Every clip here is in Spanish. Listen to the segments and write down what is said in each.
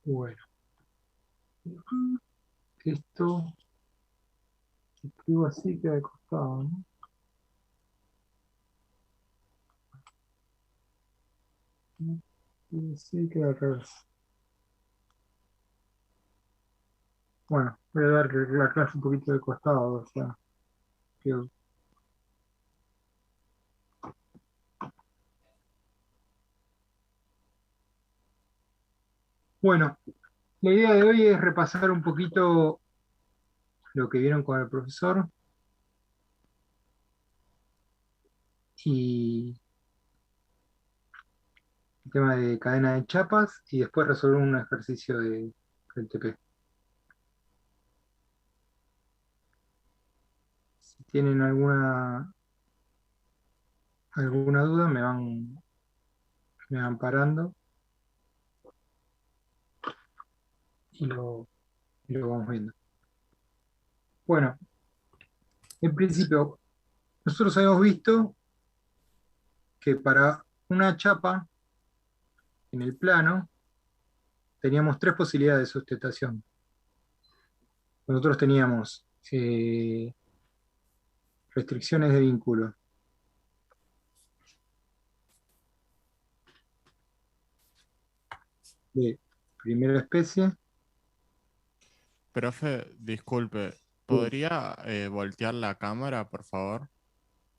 Bueno, esto escribo así, queda de costado, ¿no? Y así queda al revés. Bueno, voy a dar la clase un poquito de costado, o sea, que- bueno, la idea de hoy es repasar un poquito lo que vieron con el profesor y el tema de cadena de chapas y después resolver un ejercicio del TP. Si tienen alguna duda, me van parando y lo vamos viendo. Bueno, en principio, nosotros habíamos visto que para una chapa en el plano teníamos tres posibilidades de sustentación. Nosotros teníamos restricciones de vínculo de primera especie. Profe, disculpe, ¿podría voltear la cámara, por favor?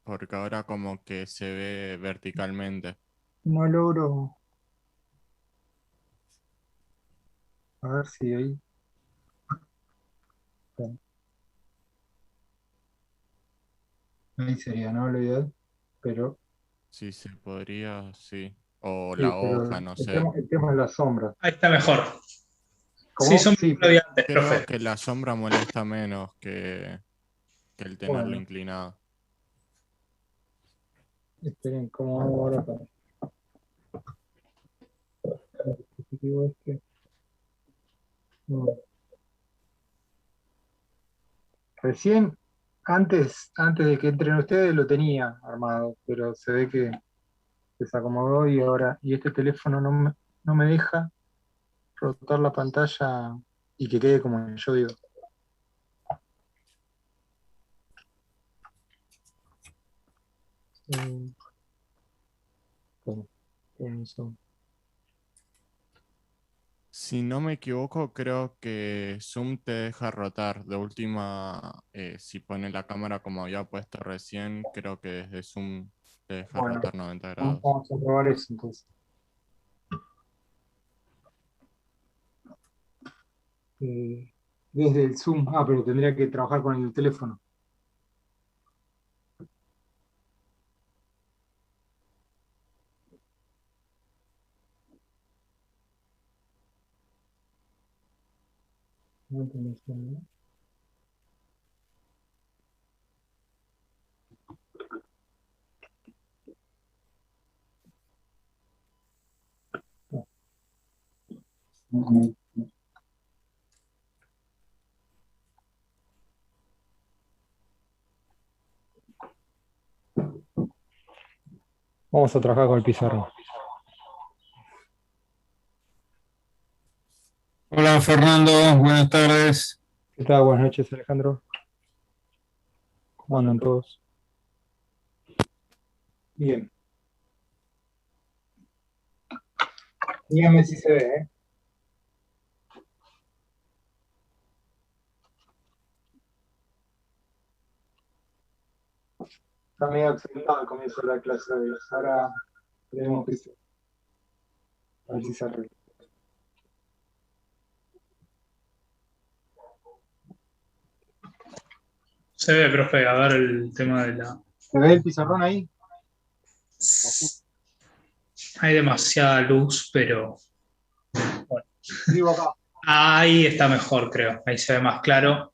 Porque ahora como que se ve verticalmente. No logro, a ver si ahí, ahí sería, ¿no? La ideal, pero Sí, se podría, sí. O sí, la pero hoja, no sé. el tema es la sombra. Ahí está mejor. Sí, ¿Cómo? son Sí, lo pero de antes, Creo profe. que la sombra molesta menos que el tenerlo bueno, inclinado. esperen, ¿cómo hago ahora para el dispositivo este? No. Recién, antes de que entren ustedes, lo tenía armado, pero se ve que se desacomodó y este teléfono no me deja rotar la pantalla y que quede como yo digo. Eh, bueno, eso. Si no me equivoco, creo que Zoom te deja rotar. De última, si pone la cámara como había puesto recién, creo que desde Zoom te deja Bueno, rotar 90 grados. vamos a probar eso entonces. Eh, desde el Zoom, pero tendría que trabajar con el teléfono. No tenés, ¿no? No. Vamos a trabajar con el pizarrón. Hola Fernando, buenas tardes. ¿Qué tal? Buenas noches, Alejandro. ¿Cómo andan todos? Bien. Dígame si se ve, ¿eh? Está medio accidentado al comienzo de la clase de hoy. Ahora tenemos que a ver si se arregla. Se ve, profe, a ver el tema de la... ¿Se ve el pizarrón ahí? Hay demasiada luz, pero bueno. Escribo acá. Ahí está mejor, creo. Ahí se ve más claro,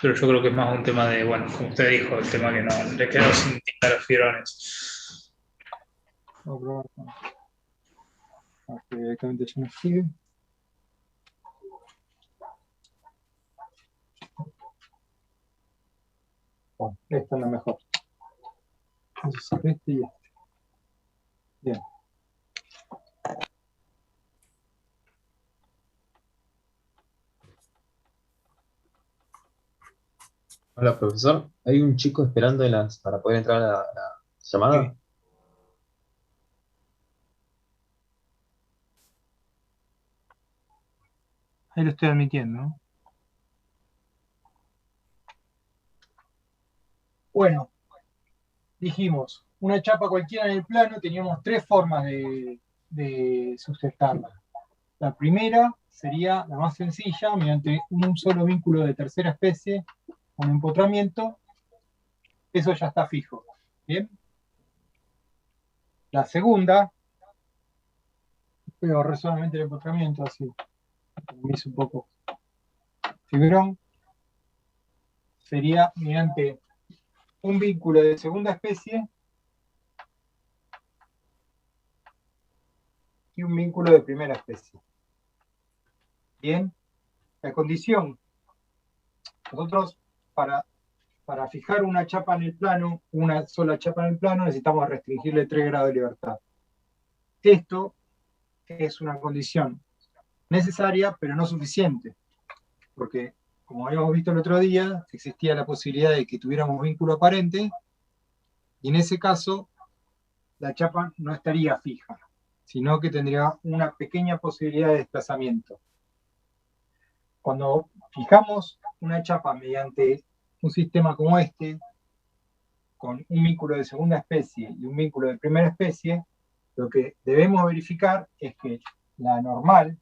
pero yo creo que es más un tema de, bueno, como usted dijo, el tema que no le quedó sin tinta a los fibrones. Vamos a probar que directamente ya no escribe. Bueno, esta es la mejor. Entonces, este y este. Bien. Hola, profesor. Hay un chico esperando para poder entrar a la llamada. Ok. Ahí lo estoy admitiendo, ¿no? Bueno, dijimos, una chapa cualquiera en el plano, teníamos tres formas de sustentarla. La primera sería la más sencilla, mediante un solo vínculo de tercera especie, con empotramiento, eso ya está fijo. ¿Bien? La segunda, voy a ahorrar solamente el empotramiento, así me hizo un poco fibrón, sería mediante un vínculo de segunda especie y un vínculo de primera especie. Bien, la condición, nosotros para fijar una chapa en el plano, una sola chapa en el plano, necesitamos restringirle 3 grados de libertad. Esto es una condición necesaria, pero no suficiente, porque como habíamos visto el otro día, existía la posibilidad de que tuviéramos vínculo aparente, y en ese caso la chapa no estaría fija, sino que tendría una pequeña posibilidad de desplazamiento. Cuando fijamos una chapa mediante un sistema como este, con un vínculo de segunda especie y un vínculo de primera especie, lo que debemos verificar es que la normal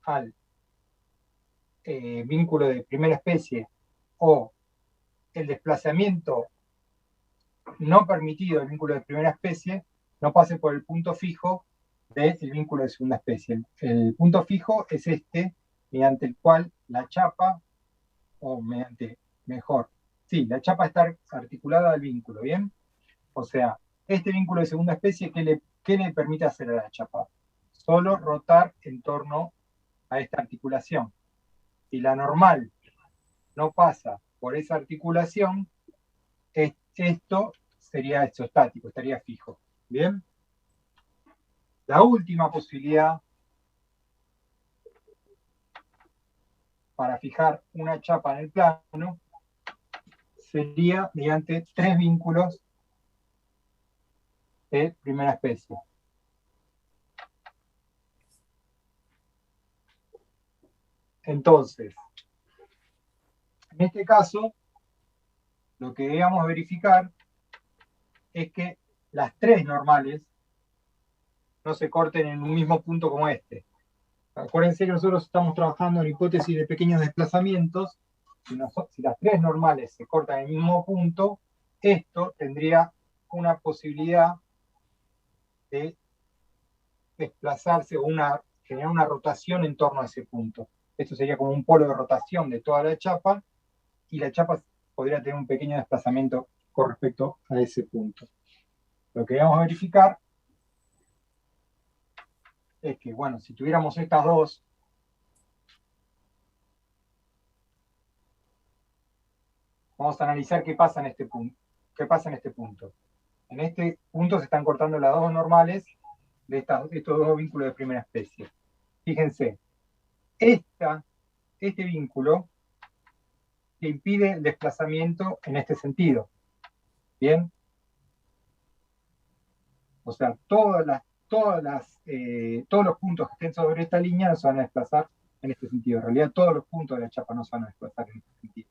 al vínculo de primera especie o el desplazamiento no permitido del vínculo de primera especie no pase por el punto fijo del vínculo de segunda especie. El punto fijo es este, mediante el cual la chapa, o mediante, mejor, sí, la chapa está articulada al vínculo, ¿bien? O sea, este vínculo de segunda especie, ¿qué le permite hacer a la chapa? Solo rotar en torno a esta articulación. Si la normal no pasa por esa articulación, esto sería exostático, estaría fijo. ¿Bien? La última posibilidad para fijar una chapa en el plano sería mediante 3 vínculos de primera especie. Entonces, en este caso, lo que debemos verificar es que las 3 normales no se corten en un mismo punto como este. Acuérdense que nosotros estamos trabajando en hipótesis de pequeños desplazamientos. Si las 3 normales se cortan en el mismo punto, esto tendría una posibilidad de desplazarse o generar una rotación en torno a ese punto. Esto sería como un polo de rotación de toda la chapa, y la chapa podría tener un pequeño desplazamiento con respecto a ese punto. Lo que vamos a verificar es que, bueno, si tuviéramos estas dos, vamos a analizar qué pasa en este punto. En este punto se están cortando las dos normales de estos dos vínculos de primera especie. Fíjense, este vínculo que impide el desplazamiento en este sentido. ¿Bien? O sea, todos los puntos que estén sobre esta línea no se van a desplazar en este sentido. En realidad, todos los puntos de la chapa no se van a desplazar en este sentido.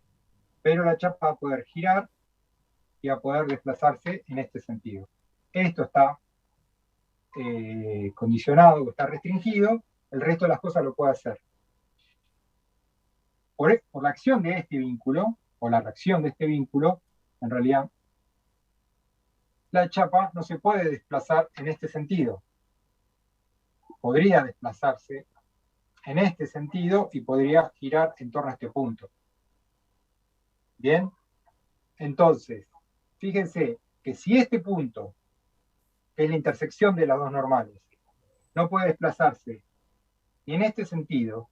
Pero la chapa va a poder girar y va a poder desplazarse en este sentido. Esto está condicionado o está restringido, el resto de las cosas lo puede hacer. Por la acción de este vínculo, o la reacción de este vínculo, en realidad, la chapa no se puede desplazar en este sentido. Podría desplazarse en este sentido y podría girar en torno a este punto. Bien, entonces, fíjense que si este punto, que es la intersección de las dos normales, no puede desplazarse ni en este sentido,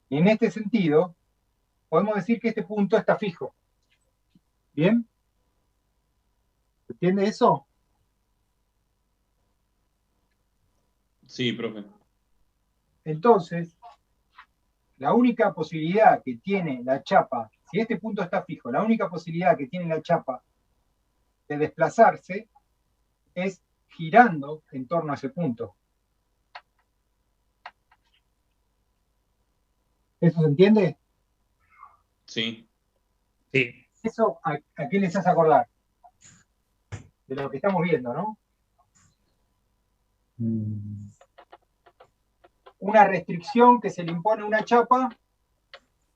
ni en este sentido, podemos decir que este punto está fijo. ¿Bien? ¿Entiende eso? Sí, profe. Entonces, la única posibilidad que tiene la chapa, si este punto está fijo, la única posibilidad que tiene la chapa de desplazarse es girando en torno a ese punto. ¿Eso se entiende? Sí. Sí. ¿Eso a qué les hace acordar? De lo que estamos viendo, ¿no? Una restricción que se le impone a una chapa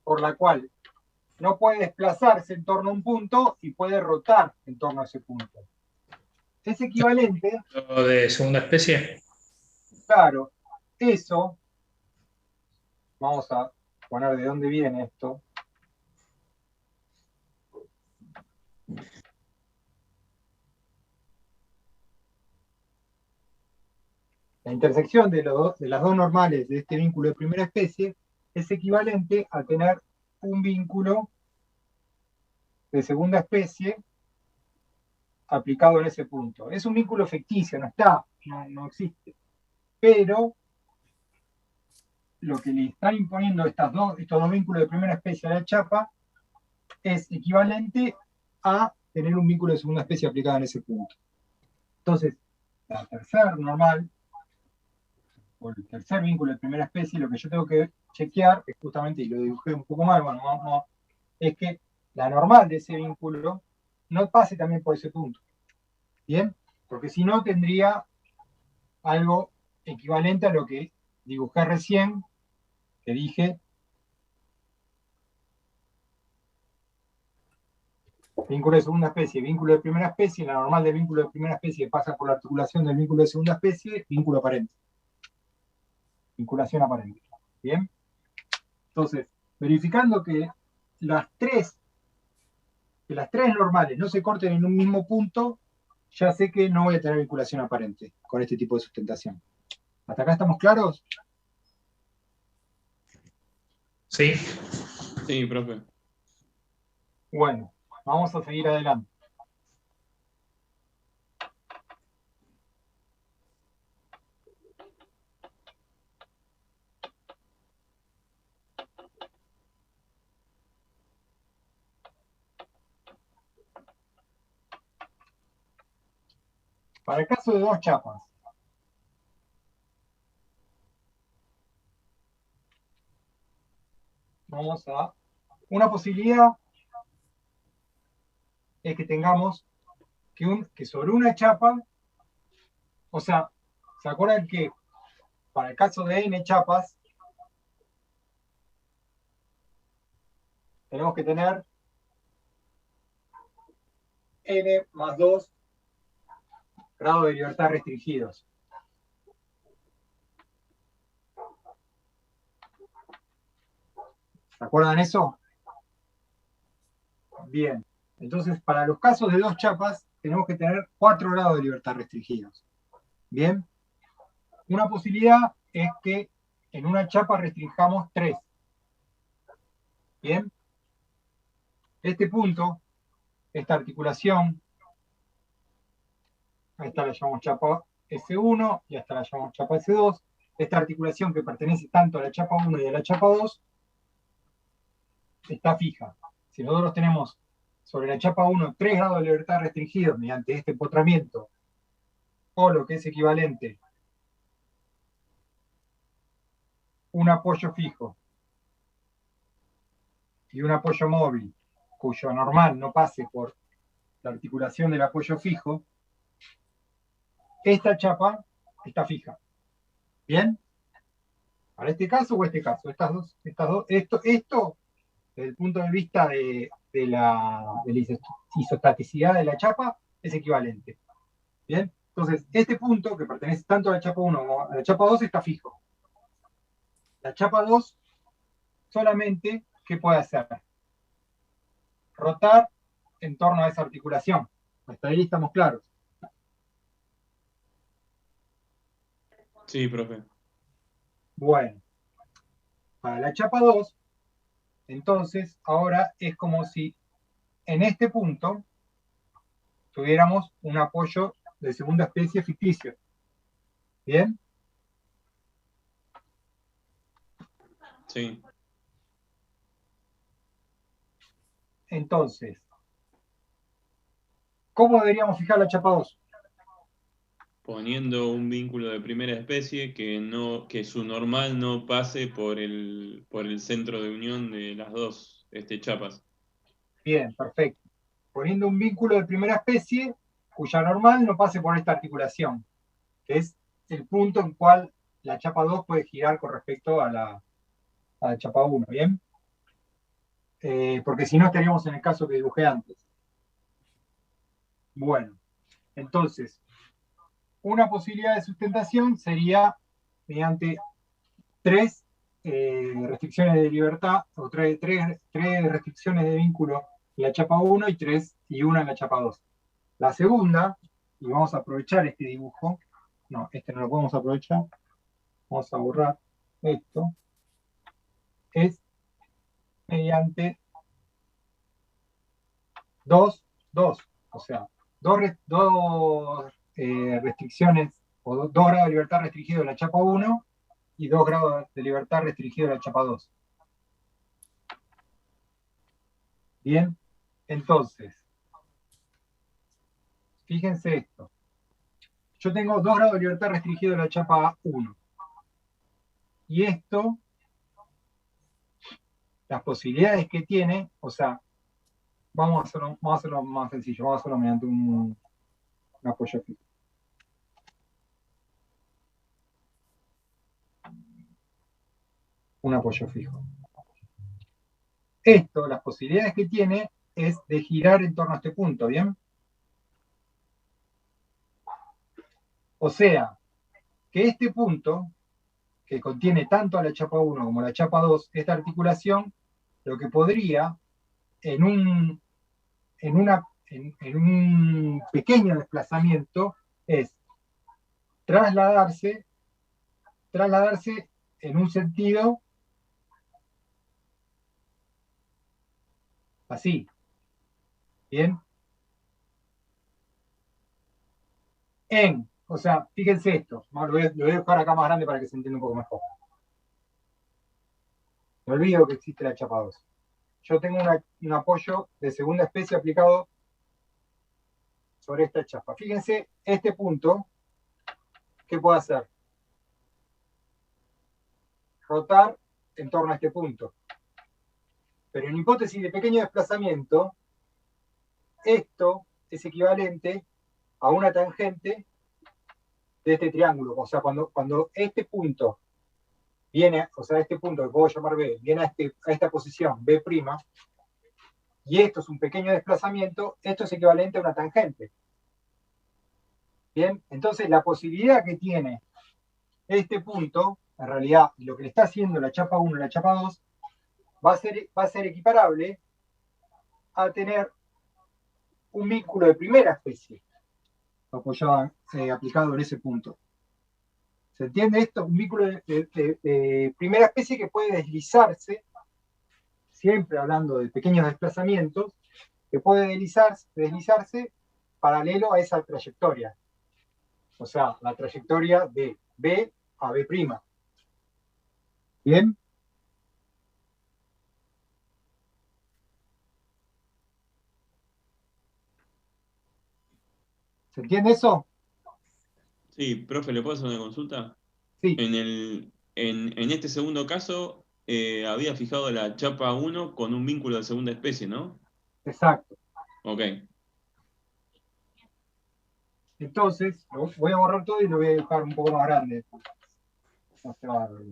por la cual no puede desplazarse en torno a un punto y puede rotar en torno a ese punto. Es equivalente, Lo de segunda especie. claro, eso, vamos a poner de dónde viene esto. La intersección de las dos normales de este vínculo de primera especie es equivalente a tener un vínculo de segunda especie aplicado en ese punto. Es un vínculo ficticio, no está, no existe. Pero lo que le están imponiendo estos dos vínculos de primera especie a la chapa es equivalente a tener un vínculo de segunda especie aplicado en ese punto. Entonces, la tercera normal, o el tercer vínculo de primera especie, lo que yo tengo que chequear, es justamente, y lo dibujé un poco mal, bueno, es que la normal de ese vínculo no pase también por ese punto. ¿Bien? Porque si no, tendría algo equivalente a lo que dibujé recién, que dije vínculo de segunda especie, vínculo de primera especie, la normal del vínculo de primera especie pasa por la articulación del vínculo de segunda especie, vínculo aparente. Vinculación aparente. ¿Bien? Entonces, verificando que las tres normales no se corten en un mismo punto, ya sé que no voy a tener vinculación aparente con este tipo de sustentación. ¿Hasta acá estamos claros? Sí. Sí, profe. Bueno, vamos a seguir adelante. Para el caso de dos chapas, vamos a... Una posibilidad es que tengamos que sobre una chapa, o sea, ¿se acuerdan que para el caso de n chapas, tenemos que tener n más 2 grados de libertad restringidos? ¿Se acuerdan eso? Bien. Entonces, para los casos de dos chapas, tenemos que tener 4 grados de libertad restringidos. Bien. Una posibilidad es que en una chapa restringamos 3. Bien. Este punto, esta articulación, a esta la llamamos chapa S1 y a esta la llamamos chapa S2. Esta articulación que pertenece tanto a la chapa 1 y a la chapa 2 está fija. Si nosotros tenemos sobre la chapa 1 3 grados de libertad restringidos mediante este empotramiento, o lo que es equivalente, un apoyo fijo y un apoyo móvil, cuyo normal no pase por la articulación del apoyo fijo, esta chapa está fija. ¿Bien? Para este caso o este caso, esto, desde el punto de vista de la isostaticidad de la chapa, es equivalente. ¿Bien? Entonces, este punto, que pertenece tanto a la chapa 1 como a la chapa 2, está fijo. La chapa 2 solamente, ¿qué puede hacer? Rotar en torno a esa articulación. Hasta ahí estamos claros. Sí, profe. Bueno, para la chapa 2, entonces, ahora es como si en este punto tuviéramos un apoyo de segunda especie ficticio. ¿Bien? Sí. Entonces, ¿cómo deberíamos fijar la chapa 2? Poniendo un vínculo de primera especie que su normal no pase por el centro de unión de las dos chapas. Bien, perfecto. Poniendo un vínculo de primera especie cuya normal no pase por esta articulación, que es el punto en cual la chapa 2 puede girar con respecto a la chapa 1, ¿bien? Porque si no estaríamos en el caso que dibujé antes. Bueno, entonces, una posibilidad de sustentación sería mediante tres restricciones de libertad, o tres restricciones de vínculo en la chapa 1 y una en la chapa 2. La segunda, y vamos a aprovechar este dibujo, no, este no lo podemos aprovechar, vamos a borrar esto, es mediante dos, o sea, dos restricciones, o 2 grados de libertad restringido de la chapa 1 y 2 grados de libertad restringido de la chapa 2. Bien, entonces, fíjense esto. Yo tengo 2 grados de libertad restringido de la chapa 1. Y esto, las posibilidades que tiene, o sea, vamos a hacerlo más sencillo, vamos a hacerlo mediante un apoyo fijo. Un apoyo fijo. Esto, las posibilidades que tiene, es de girar en torno a este punto, ¿bien? O sea, que este punto, que contiene tanto a la chapa 1 como a la chapa 2, esta articulación, lo que podría, en un pequeño desplazamiento, es trasladarse en un sentido así. ¿Bien? O sea, fíjense esto, lo voy a dejar acá más grande para que se entienda un poco mejor. Me olvido que existe la chapa 2. Yo tengo un apoyo de segunda especie aplicado sobre esta chapa. Fíjense, este punto, ¿qué puedo hacer? Rotar en torno a este punto. Pero en hipótesis de pequeño desplazamiento, esto es equivalente a una tangente de este triángulo. O sea, cuando este punto viene, o sea, este punto que puedo llamar B, viene a esta posición B', y esto es un pequeño desplazamiento, esto es equivalente a una tangente. Bien, entonces la posibilidad que tiene este punto, en realidad, lo que le está haciendo la chapa 1 y la chapa 2, va a ser equiparable a tener un vínculo de primera especie apoyado, aplicado en ese punto. ¿Se entiende esto? Un vínculo de primera especie que puede deslizarse, siempre hablando de pequeños desplazamientos, que puede deslizarse paralelo a esa trayectoria. O sea, la trayectoria de B a B'. ¿Bien? ¿Se entiende eso? Sí, profe, ¿le puedo hacer una consulta? Sí. En este segundo caso, había fijado la chapa 1 con un vínculo de segunda especie, ¿no? Exacto. Ok. Entonces, voy a borrar todo y lo voy a dejar un poco más grande. No se va a ver.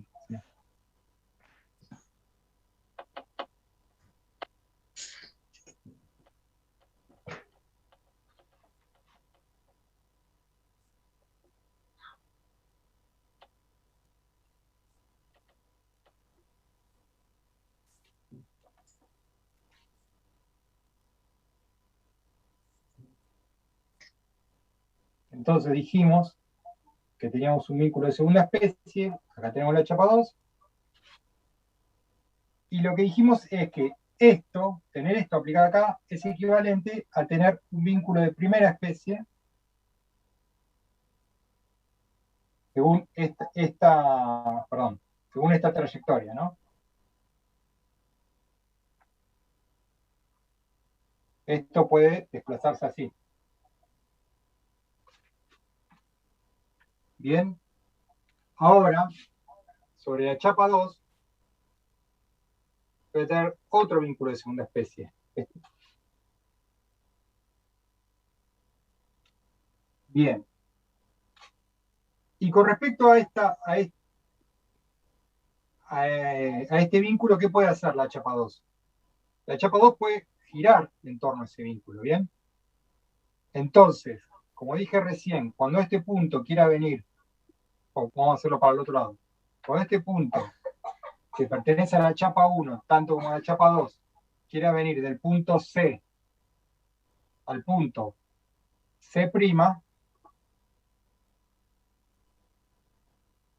Entonces dijimos que teníamos un vínculo de segunda especie, acá tenemos la chapa 2, y lo que dijimos es que tener esto aplicado acá, es equivalente a tener un vínculo de primera especie según según esta trayectoria, ¿no? esto puede desplazarse así. Bien. Ahora, sobre la chapa 2, voy a tener otro vínculo de segunda especie. Este. Bien. Y con respecto a este vínculo, ¿qué puede hacer la chapa 2? La chapa 2 puede girar en torno a ese vínculo, ¿bien? Entonces, como dije recién, cuando este punto quiera venir, o vamos a hacerlo para el otro lado, cuando este punto, que pertenece a la chapa 1, tanto como a la chapa 2, quiera venir del punto C al punto C',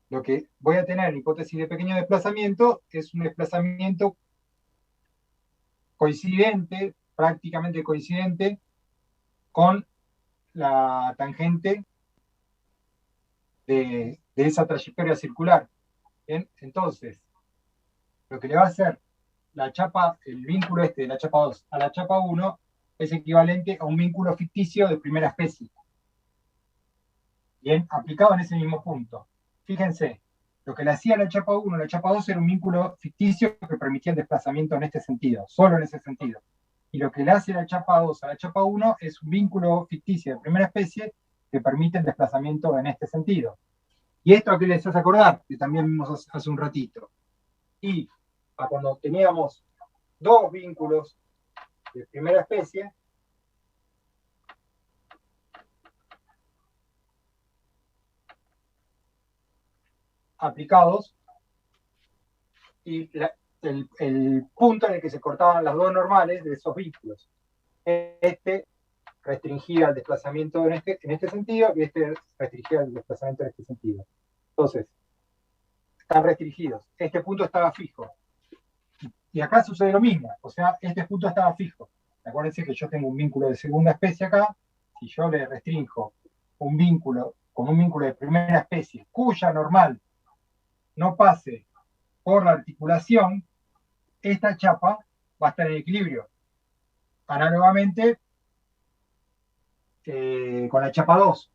lo que voy a tener en hipótesis de pequeño desplazamiento es un desplazamiento coincidente, prácticamente coincidente, con la tangente de esa trayectoria circular. ¿Bien? Entonces, lo que le va a hacer la chapa, el vínculo este de la chapa 2 a la chapa 1 es equivalente a un vínculo ficticio de primera especie. Bien, aplicado en ese mismo punto. Fíjense, lo que le hacía la chapa 1 a la chapa 2 era un vínculo ficticio que permitía el desplazamiento en este sentido, solo en ese sentido. Y lo que le hace la chapa 2 a la chapa 1 es un vínculo ficticio de primera especie que permite el desplazamiento en este sentido. Y esto a qué les hace acordar, que también vimos hace un ratito. Y a cuando teníamos dos vínculos de primera especie, aplicados, y el punto en el que se cortaban las dos normales de esos vínculos. Este restringía el desplazamiento en este sentido y este restringía el desplazamiento en este sentido. Entonces, están restringidos. Este punto estaba fijo. Y acá sucede lo mismo. O sea, este punto estaba fijo. Acuérdense que yo tengo un vínculo de segunda especie acá. Si yo le restringo un vínculo con un vínculo de primera especie, cuya normal no pase por la articulación, esta chapa va a estar en equilibrio. Análogamente con la chapa 2.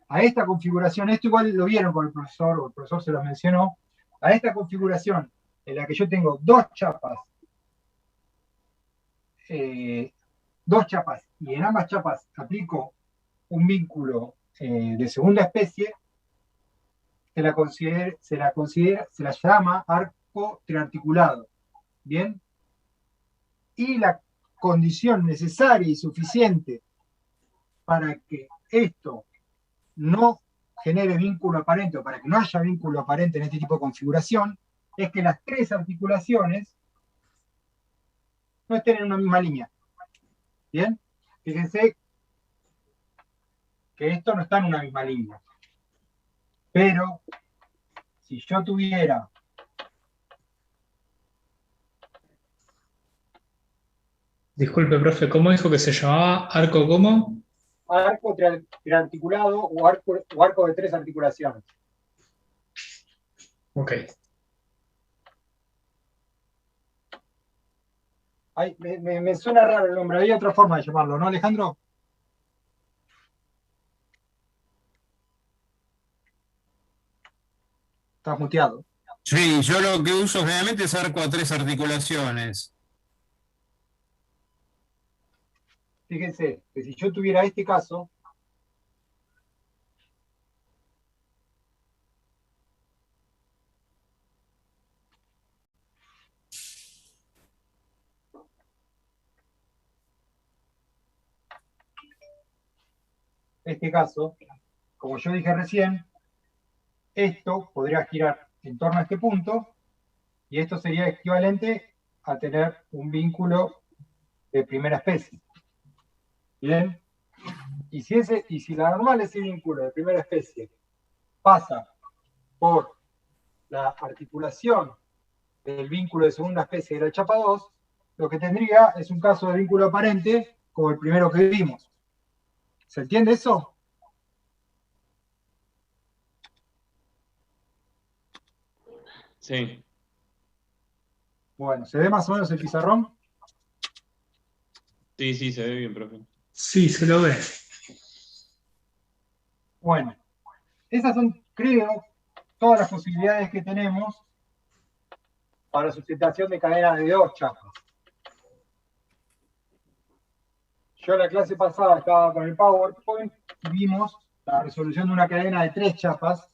A esta configuración, esto igual lo vieron con el profesor, o el profesor se lo mencionó, a esta configuración en la que yo tengo dos chapas, y en ambas chapas aplico un vínculo de segunda especie, se la llama arco triarticulado. ¿Bien? Y la condición necesaria y suficiente para que esto no genere vínculo aparente, o para que no haya vínculo aparente en este tipo de configuración, es que las tres articulaciones no estén en una misma línea. ¿Bien? Fíjense que esto no está en una misma línea. Pero, si yo tuviera Disculpe, profe, ¿cómo dijo que se llamaba? ¿Arco cómo? arco triarticulado o arco de tres articulaciones. Ok. Ay, me suena raro el nombre, había otra forma de llamarlo, ¿no, Alejandro? Estás muteado. Sí, yo lo que uso generalmente es arco a tres articulaciones. Fíjense que si yo tuviera este caso, como yo dije recién, esto podría girar en torno a este punto y esto sería equivalente a tener un vínculo de primera especie. ¿Bien? Y si la normal de ese vínculo de primera especie pasa por la articulación del vínculo de segunda especie de la chapa 2, lo que tendría es un caso de vínculo aparente como el primero que vimos. ¿Se entiende eso? Sí. Bueno, ¿se ve más o menos el pizarrón? Sí, sí, se ve bien, profe. Sí, se lo ve. Bueno, esas son, creo, todas las posibilidades que tenemos para sustentación de cadenas de 2 chapas. Yo en la clase pasada estaba con el PowerPoint y vimos la resolución de una cadena de 3 chapas,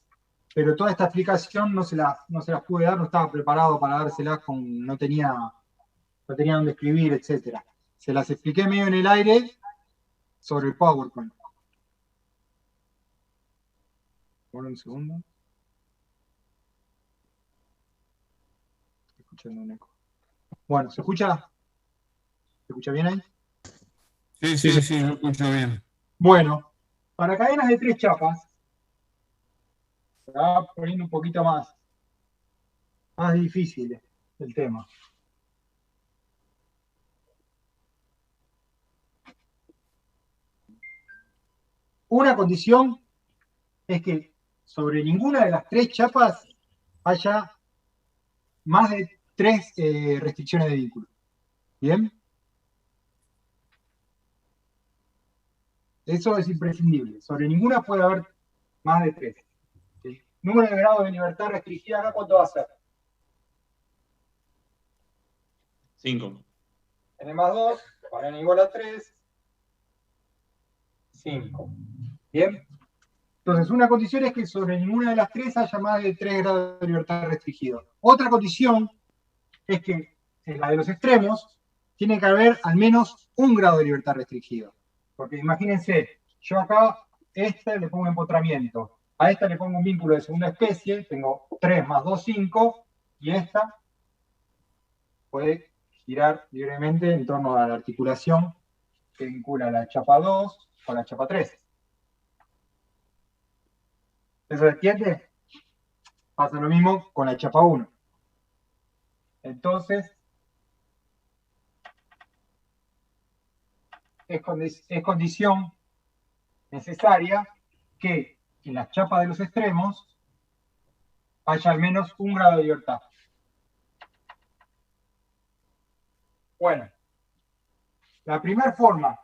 pero toda esta explicación no se las pude dar, no estaba preparado para dárselas, no tenía dónde escribir, etc. Se las expliqué medio en el aire sobre el PowerPoint. Por un segundo. Estoy escuchando un eco. Bueno, ¿se escucha? ¿Se escucha bien ahí? Sí, lo escucho bien. Bueno, para cadenas de 3 chapas, se va poniendo un poquito más difícil el tema. Una condición es que sobre ninguna de las 3 chapas haya más de 3 restricciones de vínculo. ¿Bien? Eso es imprescindible. Sobre ninguna puede haber más de 3. El número de grados de libertad restringida acá, ¿cuánto va a ser? 5. N más 2, para n igual a 3, 5. ¿Bien? Entonces, una condición es que sobre ninguna de las 3 haya más de 3 grados de libertad restringido. Otra condición es que en la de los extremos tiene que haber al menos 1 grado de libertad restringido. Porque imagínense, yo acá le pongo empotramiento, a esta le pongo un vínculo de segunda especie, tengo 3 más 2, 5, y esta puede girar libremente en torno a la articulación que vincula la chapa 2 con la chapa 3. ¿Eso se entiende? Pasa lo mismo con la chapa 1. Entonces, es condición necesaria que en las chapas de los extremos haya al menos 1 grado de libertad. Bueno, la primera forma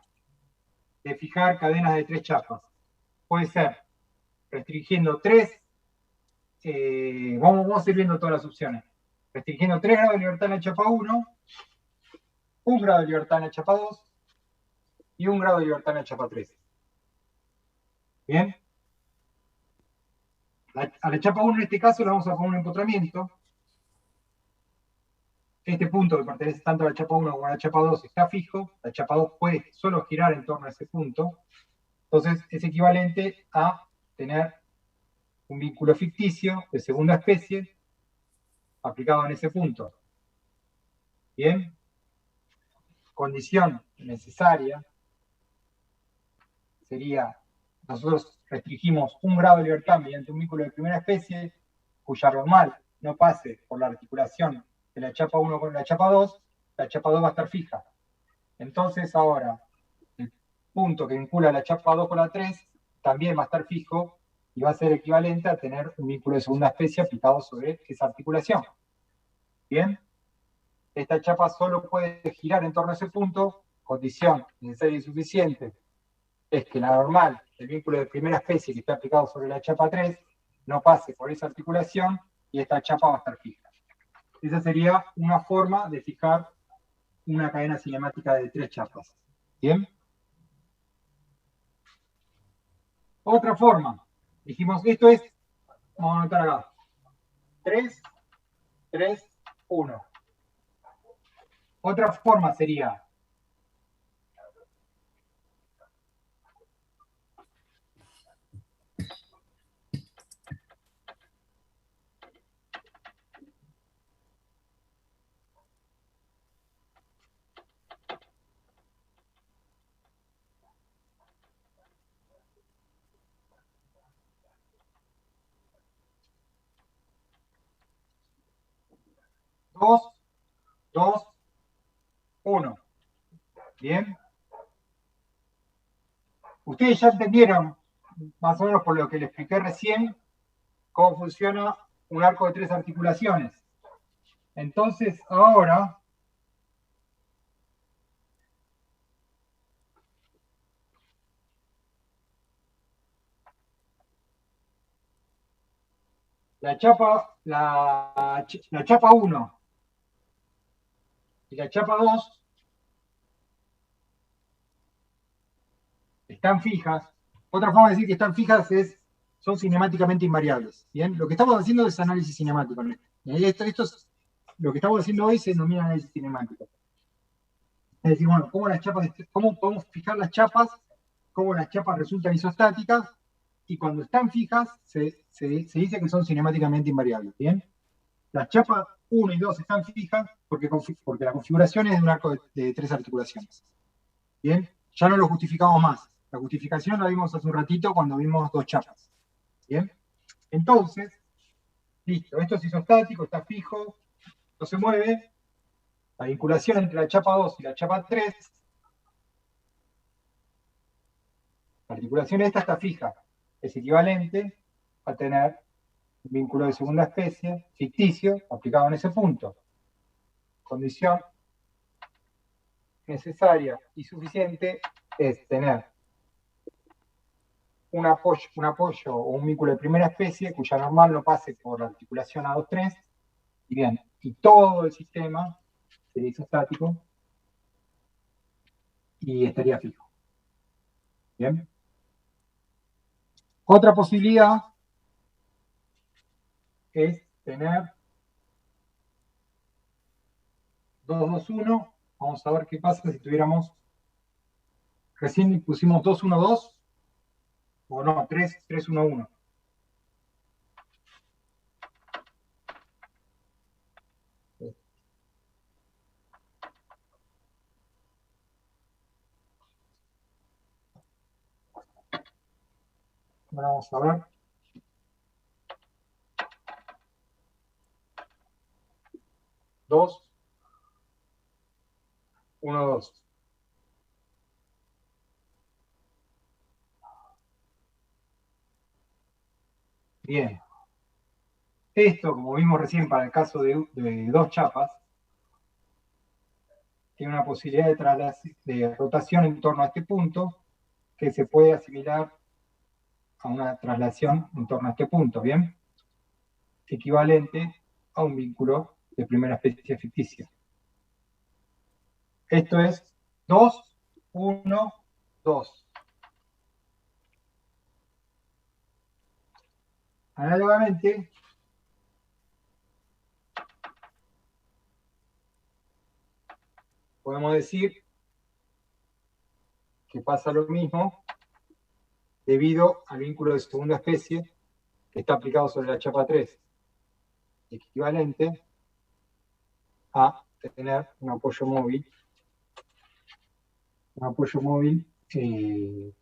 de fijar cadenas de 3 chapas puede ser restringiendo 3, vamos a ir viendo todas las opciones, restringiendo 3 grados de libertad en la chapa 1, 1 grado de libertad en la chapa 2 y 1 grado de libertad en la chapa 3. ¿Bien? A la chapa 1 en este caso le vamos a poner un empotramiento. Este punto que pertenece tanto a la chapa 1 como a la chapa 2 está fijo. La chapa 2 puede solo girar en torno a ese punto. Entonces es equivalente a tener un vínculo ficticio de segunda especie aplicado en ese punto. Bien. Condición necesaria sería, nosotros restringimos 1 grado de libertad mediante un vínculo de primera especie, cuya normal no pase por la articulación de la chapa 1 con la chapa 2, la chapa 2 va a estar fija. Entonces ahora, el punto que vincula la chapa 2 con la 3 también va a estar fijo y va a ser equivalente a tener un vínculo de segunda especie aplicado sobre esa articulación. ¿Bien? Esta chapa solo puede girar en torno a ese punto, condición necesaria y suficiente es que la normal, el vínculo de primera especie que está aplicado sobre la chapa 3, no pase por esa articulación y esta chapa va a estar fija. Esa sería una forma de fijar una cadena cinemática de 3 chapas. ¿Bien? Otra forma. Dijimos, esto es, vamos a anotar acá, 3, 3, 1. Otra forma sería dos, 2, 1. ¿Bien? Ustedes ya entendieron, más o menos por lo que les expliqué recién, cómo funciona un arco de 3 articulaciones. Entonces, ahora la chapa 1 y la chapa 2 están fijas. Otra forma de decir que están fijas son cinemáticamente invariables. ¿Bien? Lo que estamos haciendo es análisis cinemático. Lo que estamos haciendo hoy se denomina análisis cinemático. Es decir, bueno, cómo podemos fijar las chapas, cómo las chapas resultan isostáticas, y cuando están fijas se dice que son cinemáticamente invariables. ¿Bien? Las chapas 1 y 2 están fijas porque la configuración es de un arco de 3 articulaciones. ¿Bien? Ya no lo justificamos más. La justificación la vimos hace un ratito cuando vimos 2 chapas. ¿Bien? Entonces, listo, esto es isostático, está fijo, no se mueve. La vinculación entre la chapa 2 y la chapa 3, la articulación esta está fija. Es equivalente a tener un vínculo de segunda especie, ficticio, aplicado en ese punto. Condición necesaria y suficiente es tener un apoyo o un vínculo de primera especie cuya normal no pase por la articulación A2-3, y bien, y todo el sistema sería isostático y estaría fijo. Bien. Otra posibilidad es tener 2-2-1. Vamos a ver qué pasa si tuviéramos, recién pusimos 2-1-2, o no, 3-1-1. Ahora vamos a ver. Dos, 1-2. Bien. Esto, como vimos recién para el caso de 2 chapas, tiene una posibilidad de rotación en torno a este punto que se puede asimilar a una traslación en torno a este punto, ¿bien? Equivalente a un vínculo de primera especie ficticia. Esto es 2, 1, 2. Análogamente, podemos decir que pasa lo mismo debido al vínculo de segunda especie que está aplicado sobre la chapa 3, equivalente a tener un apoyo móvil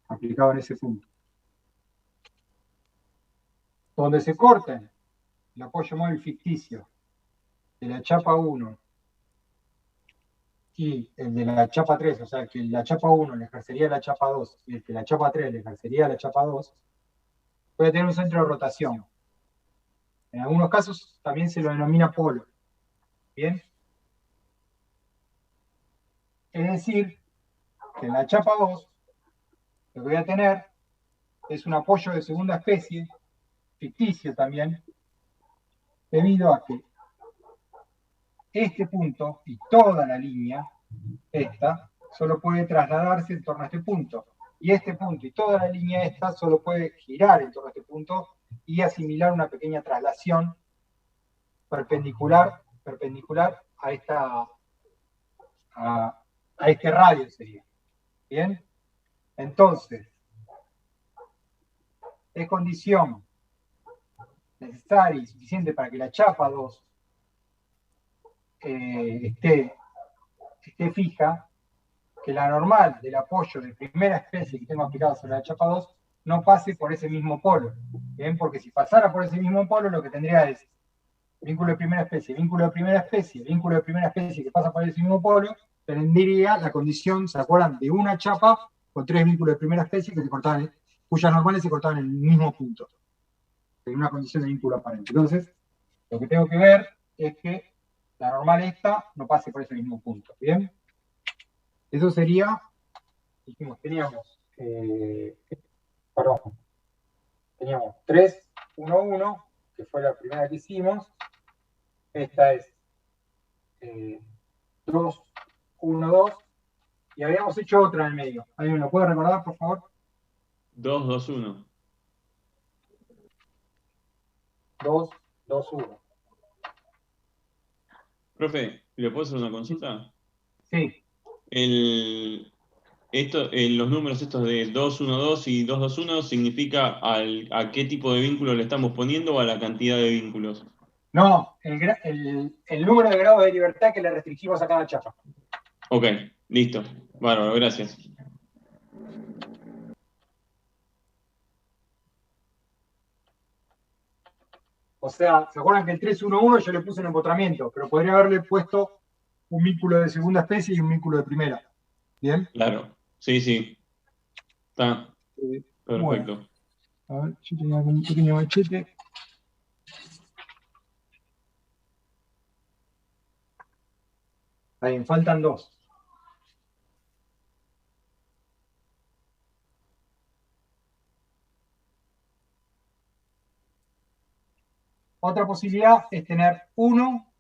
aplicado en ese punto. Donde se corten el apoyo móvil ficticio de la chapa 1 y el de la chapa 3, o sea, que la chapa 1 le ejercería la chapa 2 y el que la chapa 3 le ejercería la chapa 2, puede tener un centro de rotación. En algunos casos también se lo denomina polo. ¿Bien? Es decir, que en la chapa 2 lo que voy a tener es un apoyo de segunda especie, ficticio también, debido a que este punto y toda la línea, esta, solo puede trasladarse en torno a este punto. Y este punto y toda la línea esta solo puede girar en torno a este punto y asimilar una pequeña traslación perpendicular a este radio sería. ¿Bien? Entonces, es condición necesaria y suficiente para que la chapa 2 esté fija, que la normal del apoyo de primera especie que tengo aplicado sobre la chapa 2 no pase por ese mismo polo. ¿Bien? Porque si pasara por ese mismo polo, lo que tendría es vínculo de primera especie, vínculo de primera especie, vínculo de primera especie que pasa por ese mismo polo, tendría la condición, ¿se acuerdan? De una chapa con 3 vínculos de primera especie que cuyas normales se cortaban en el mismo punto, en una condición de vínculo aparente. Entonces, lo que tengo que ver es que la normal esta no pase por ese mismo punto. ¿Bien? Eso sería, dijimos, teníamos 3, 1, 1, que fue la primera que hicimos. Esta es 2, 1, 2. Y habíamos hecho otra en el medio. ¿Alguien me lo puede recordar, por favor? 2, 2, 1. 2, 2, 1. Profe, ¿le puedo hacer una consulta? Sí. Los números estos de 2, 1, 2 y 2, 2, 1 significa a qué tipo de vínculo le estamos poniendo o a la cantidad de vínculos. No, el número de grados de libertad que le restringimos a cada chapa. Ok, listo. Bárbaro, gracias. O sea, ¿se acuerdan que el 311 yo le puse un empotramiento? Pero podría haberle puesto un vínculo de segunda especie y un vínculo de primera. ¿Bien? Claro, sí, sí. Está perfecto. Bueno, a ver, yo tenía un pequeño machete. Ahí, me faltan 2. Otra posibilidad es tener 1,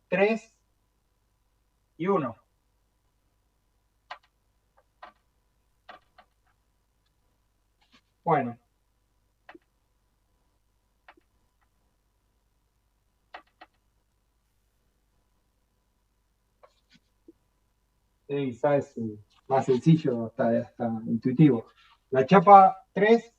3 y 1. Bueno. Quizás es más sencillo, hasta intuitivo. La chapa 3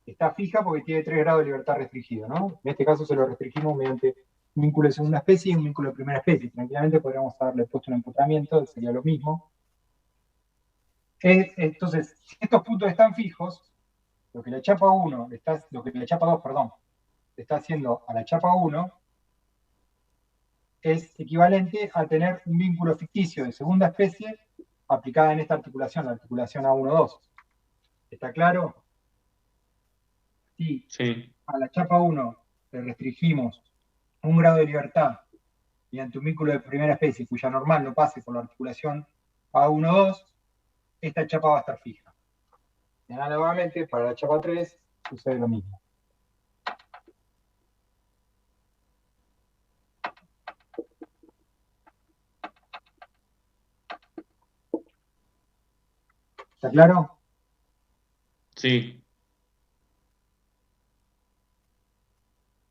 está fija porque tiene 3 grados de libertad restringido, ¿no? En este caso se lo restringimos mediante un vínculo de segunda especie y un vínculo de primera especie. Tranquilamente podríamos haberle puesto un empotramiento, sería lo mismo. Entonces, si estos puntos están fijos, lo que la chapa 1, lo que la chapa 2, perdón, le está haciendo a la chapa 1 es equivalente a tener un vínculo ficticio de segunda especie aplicada en esta articulación, la articulación A1-2. ¿Está claro? Si Sí. a la chapa 1 le restringimos un grado de libertad mediante un vínculo de primera especie cuya normal no pase por la articulación A1-2, esta chapa va a estar fija. Y análogamente, para la chapa 3 sucede lo mismo. ¿Está claro? Sí.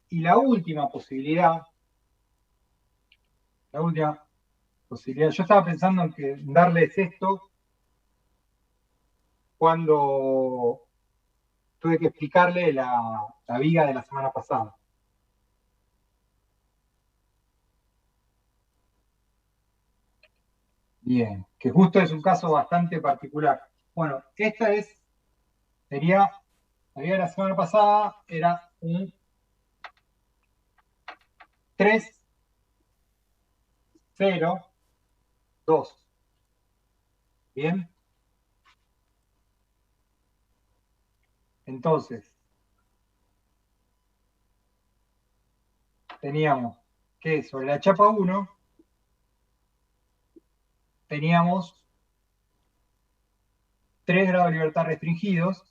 Y la última posibilidad, yo estaba pensando en darles esto cuando tuve que explicarle la viga de la semana pasada. Bien, que justo es un caso bastante particular. Bueno, esta sería, la viga de la semana pasada era un 3, 0, 2. Bien. Entonces, teníamos que sobre la chapa 1 teníamos 3 grados de libertad restringidos.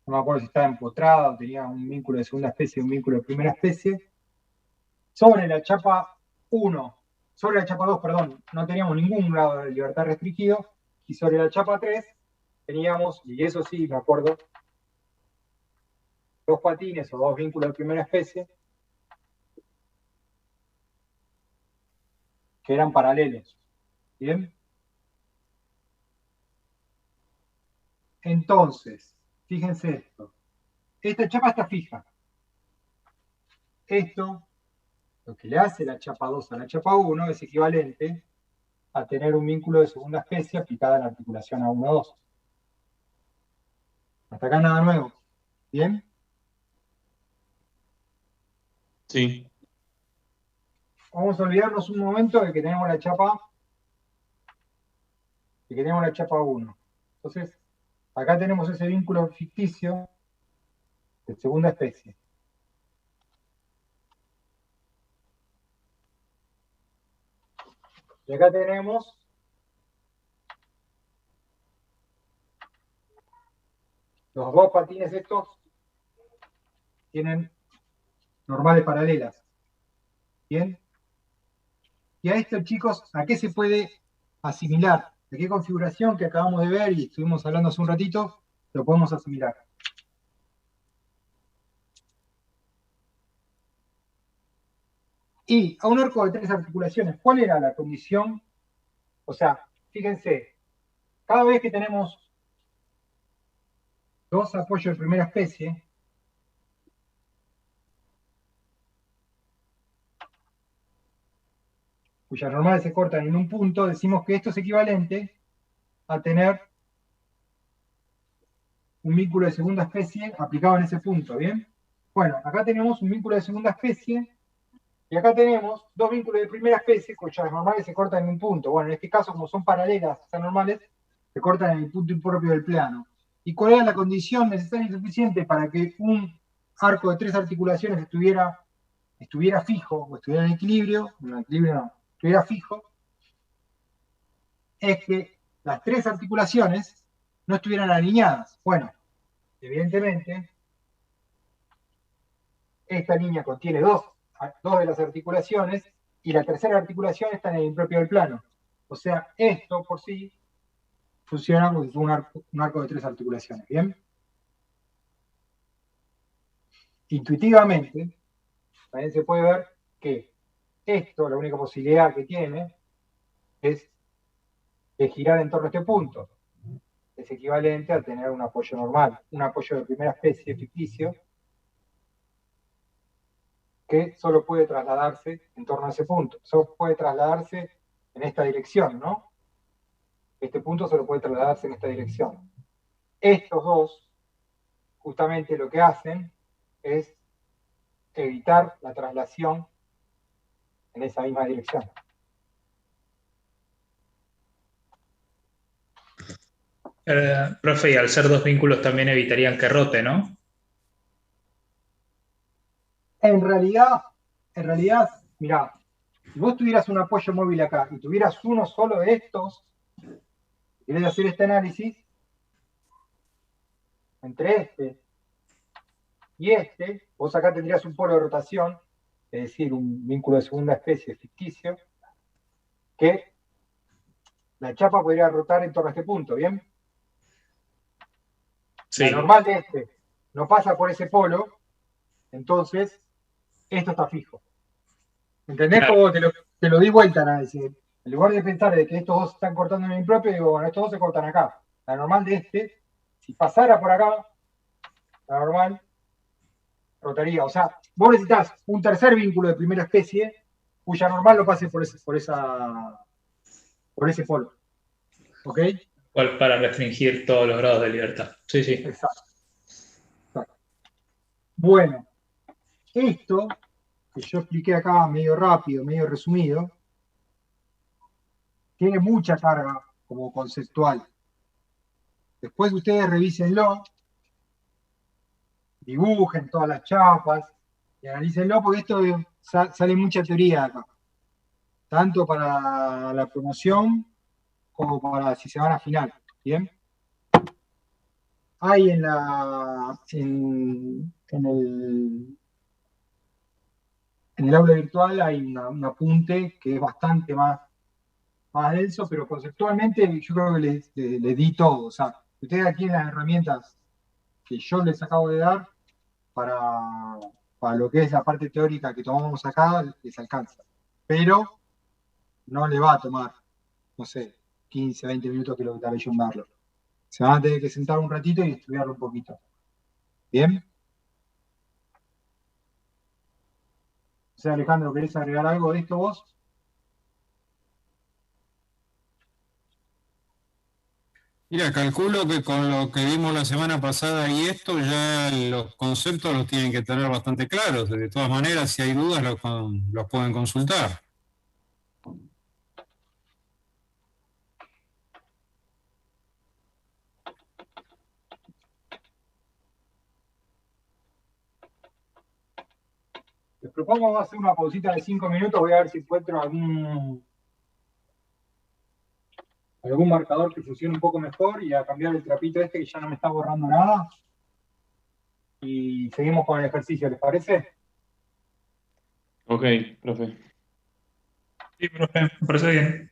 No me acuerdo si estaba empotrado, tenía un vínculo de segunda especie y un vínculo de primera especie. Sobre la chapa 1, sobre la chapa 2, perdón, no teníamos ningún grado de libertad restringido. Y sobre la chapa 3 teníamos, y eso sí me acuerdo, 2 patines o 2 vínculos de primera especie que eran paralelos. ¿Bien? Entonces, fíjense esto. Esta chapa está fija. Esto, lo que le hace la chapa 2 a la chapa 1, es equivalente a tener un vínculo de segunda especie aplicada a la articulación A1-2. Hasta acá nada nuevo. ¿Bien? Sí. Vamos a olvidarnos un momento de que tenemos la chapa 1. Entonces, acá tenemos ese vínculo ficticio de segunda especie. Y acá tenemos los 2 patines estos tienen normales paralelas. ¿Bien? Y a esto, chicos, ¿a qué se puede asimilar? ¿A qué configuración que acabamos de ver y estuvimos hablando hace un ratito, lo podemos asimilar? Y a un arco de 3 articulaciones, ¿cuál era la condición? O sea, fíjense, cada vez que tenemos 2 apoyos de primera especie, cuyas normales se cortan en un punto, decimos que esto es equivalente a tener un vínculo de segunda especie aplicado en ese punto, ¿bien? Bueno, acá tenemos un vínculo de segunda especie y acá tenemos 2 vínculos de primera especie cuyas normales se cortan en un punto. Bueno, en este caso, como son paralelas, estas normales, se cortan en el punto impropio del plano. ¿Y cuál era la condición necesaria y suficiente para que un arco de 3 articulaciones estuviera fijo o estuviera en equilibrio? No, equilibrio no, estuviera fijo. Es que las 3 articulaciones no estuvieran alineadas. Bueno, evidentemente, esta línea contiene dos de las articulaciones y la tercera articulación está en el impropio del plano. O sea, esto por sí funciona como un arco de 3 articulaciones. ¿Bien? Intuitivamente, también se puede ver que esto, la única posibilidad que tiene, es de girar en torno a este punto. Es equivalente a tener un apoyo normal, un apoyo de primera especie ficticio, que solo puede trasladarse en torno a ese punto. Solo puede trasladarse en esta dirección, ¿no? Este punto solo puede trasladarse en esta dirección. Estos dos, justamente lo que hacen es evitar la traslación en esa misma dirección. Profe, y al ser 2 vínculos también evitarían que rote, ¿no? En realidad, mirá, si vos tuvieras un apoyo móvil acá y tuvieras uno solo de estos, querés hacer este análisis, entre este y este, vos acá tendrías un polo de rotación, es decir, un vínculo de segunda especie ficticio, que la chapa podría rotar en torno a este punto, ¿bien? Sí. La normal de este no pasa por ese polo, entonces esto está fijo. ¿Entendés Claro. cómo te lo di vuelta a decir? En lugar de pensar de que estos dos se están cortando en el impropio, digo, bueno, estos dos se cortan acá. La normal de este, si pasara por acá, la normal rotaría. O sea, vos necesitas un tercer vínculo de primera especie cuya normal lo pase por ese polo. ¿Ok? Para restringir todos los grados de libertad. Sí, sí. Exacto. Bueno, esto que yo expliqué acá medio rápido, medio resumido, tiene mucha carga como conceptual. Después ustedes revísenlo, dibujen todas las chapas y analícenlo, porque esto sale mucha teoría acá. Tanto para la promoción como para si se van a final. ¿Bien? Hay en el aula virtual hay un apunte que es bastante más denso, pero conceptualmente yo creo que les di todo. O sea, ustedes aquí tienen las herramientas que yo les acabo de dar para lo que es la parte teórica que tomamos acá, les alcanza. Pero no le va a tomar, no sé, 15, 20 minutos que lo que tardé yo en darlo. Se van a tener que sentar un ratito y estudiarlo un poquito. ¿Bien? O sea, Alejandro, ¿querés agregar algo de esto vos? Mira, calculo que con lo que vimos la semana pasada y esto, ya los conceptos los tienen que tener bastante claros. De todas maneras, si hay dudas, los pueden consultar. Les propongo hacer una pausita de 5 minutos, voy a ver si encuentro algún marcador que funcione un poco mejor y a cambiar el trapito este que ya no me está borrando nada. y seguimos con el ejercicio, ¿les parece? Ok, profe. Sí, profe, me parece bien.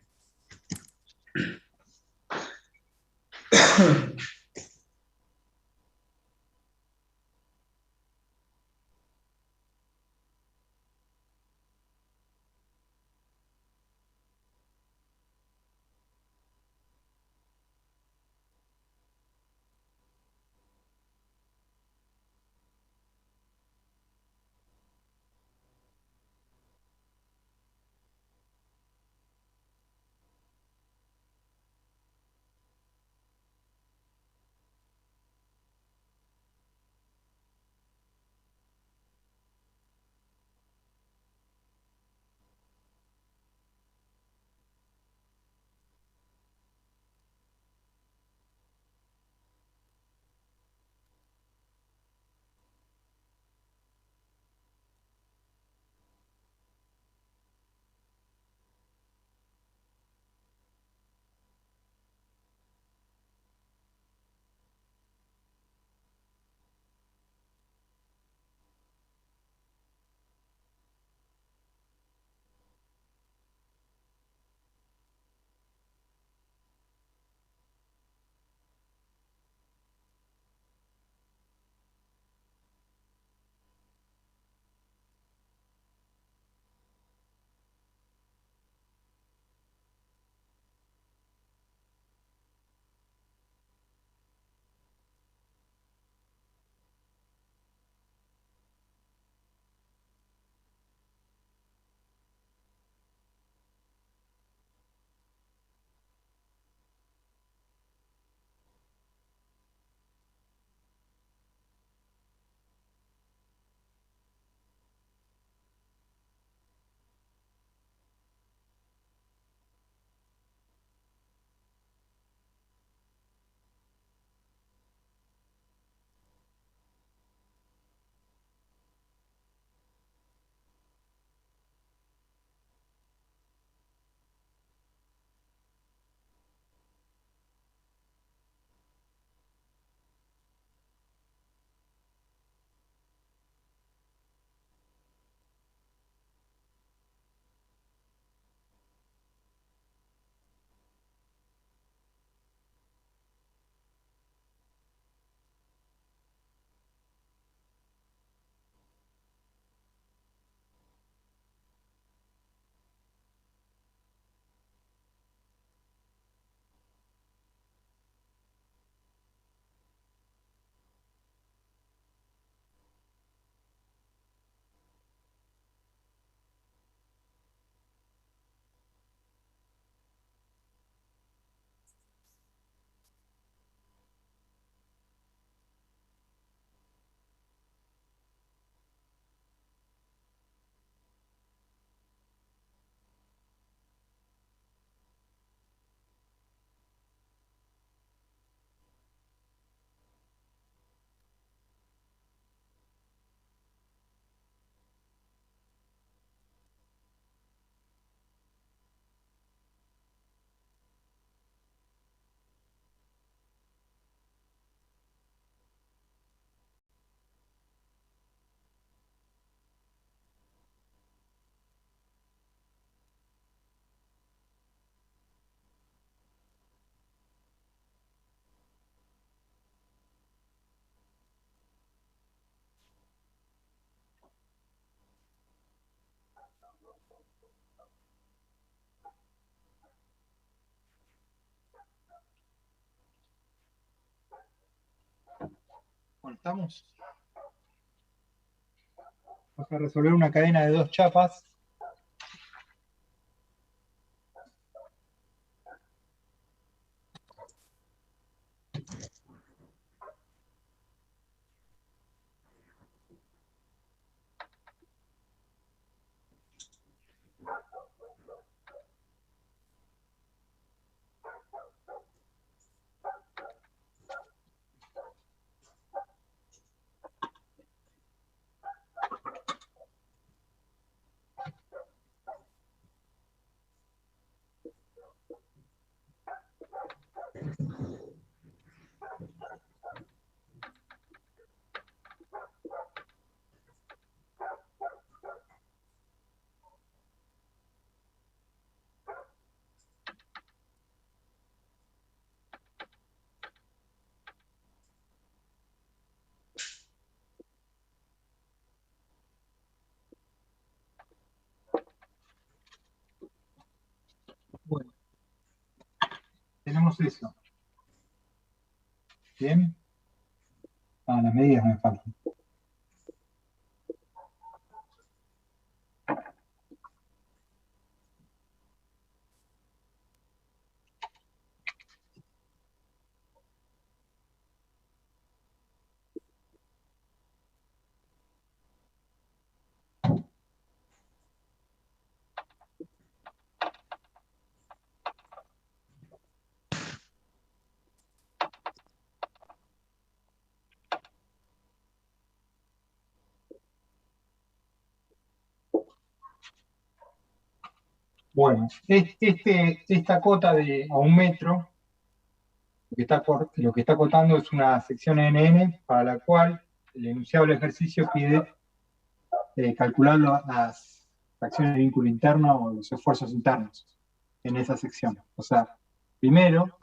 Bueno, estamos. Vamos a resolver una cadena de 2 chapas. hacemos eso. Bien. Las medidas me faltan. Bueno, esta cota de a 1 metro, lo que está acotando es una sección NN para la cual el enunciado del ejercicio pide calcular las fracciones de vínculo interno o los esfuerzos internos en esa sección. O sea, primero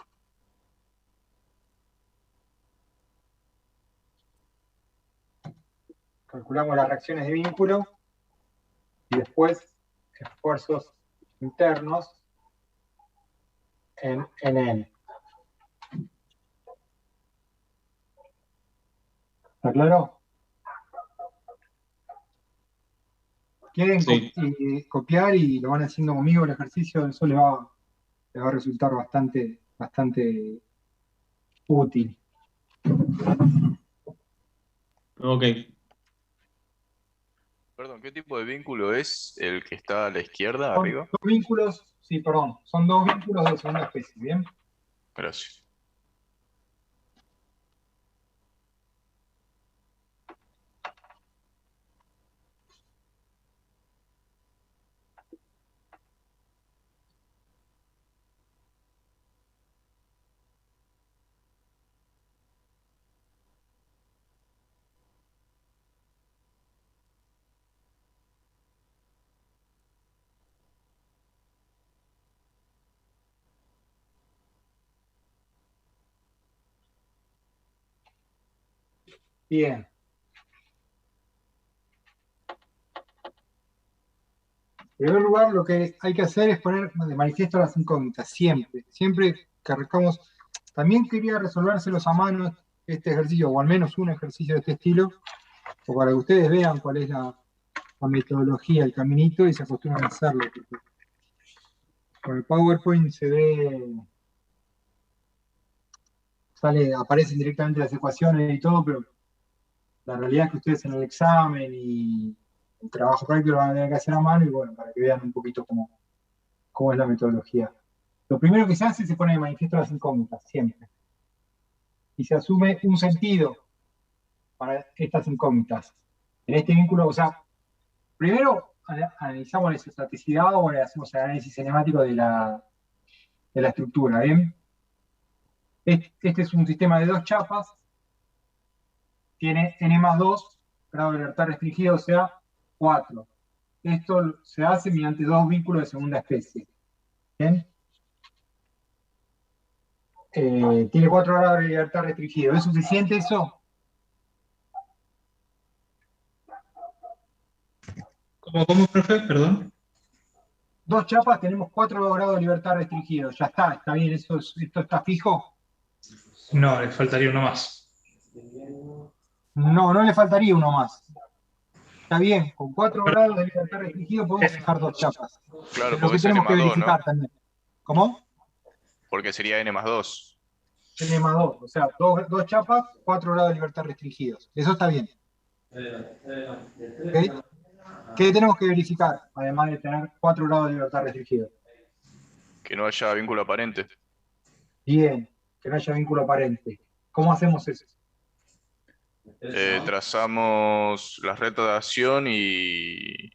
calculamos las reacciones de vínculo y después esfuerzos internos en NN. ¿Está claro? ¿Quieren Sí. copiar y lo van haciendo conmigo el ejercicio? Eso les va a resultar bastante útil. Ok. Perdón, ¿qué tipo de vínculo es el que está a la izquierda, Son arriba? dos vínculos, sí, perdón, son dos vínculos de segunda especie, ¿bien? Gracias. Bien. En primer lugar, lo que hay que hacer es poner de manifiesto las incógnitas, siempre. Siempre que arrancamos. También quería resolvérselos a mano este ejercicio, o al menos un ejercicio de este estilo, o para que ustedes vean cuál es la metodología, el caminito, y se acostumbran a hacerlo. Con el PowerPoint se ve, aparecen directamente las ecuaciones y todo, pero la realidad es que ustedes en el examen y el trabajo práctico lo van a tener que hacer a mano, y bueno, para que vean un poquito cómo es la metodología. Lo primero que se hace es se pone de manifiesto las incógnitas, siempre. Y se asume un sentido para estas incógnitas. En este vínculo, o sea, primero analizamos la isostaticidad o hacemos el análisis cinemático de la estructura, ¿bien? Este es un sistema de dos chapas, tiene n+2 grado de libertad restringido, o sea, 4. Esto se hace mediante dos vínculos de segunda especie. ¿Bien? Tiene 4 grados de libertad restringido. ¿Es suficiente eso? ¿Cómo, profe? Perdón. Dos chapas, tenemos 4 grados de libertad restringido. Ya está bien, esto está fijo. No, le faltaría uno más. No le faltaría uno más. Está bien, con 4 grados de libertad restringido podemos fijar dos chapas. Claro, Es lo porque que es tenemos que n+2, verificar ¿no? también. ¿Cómo? Porque sería n+2. N+2, o sea, dos chapas, 4 grados de libertad restringidos. Eso está bien. ¿Okay? ¿Qué tenemos que verificar, además de tener 4 grados de libertad restringidos? Que no haya vínculo aparente. Bien, que no haya vínculo aparente. ¿Cómo hacemos eso? Trazamos la recta de acción y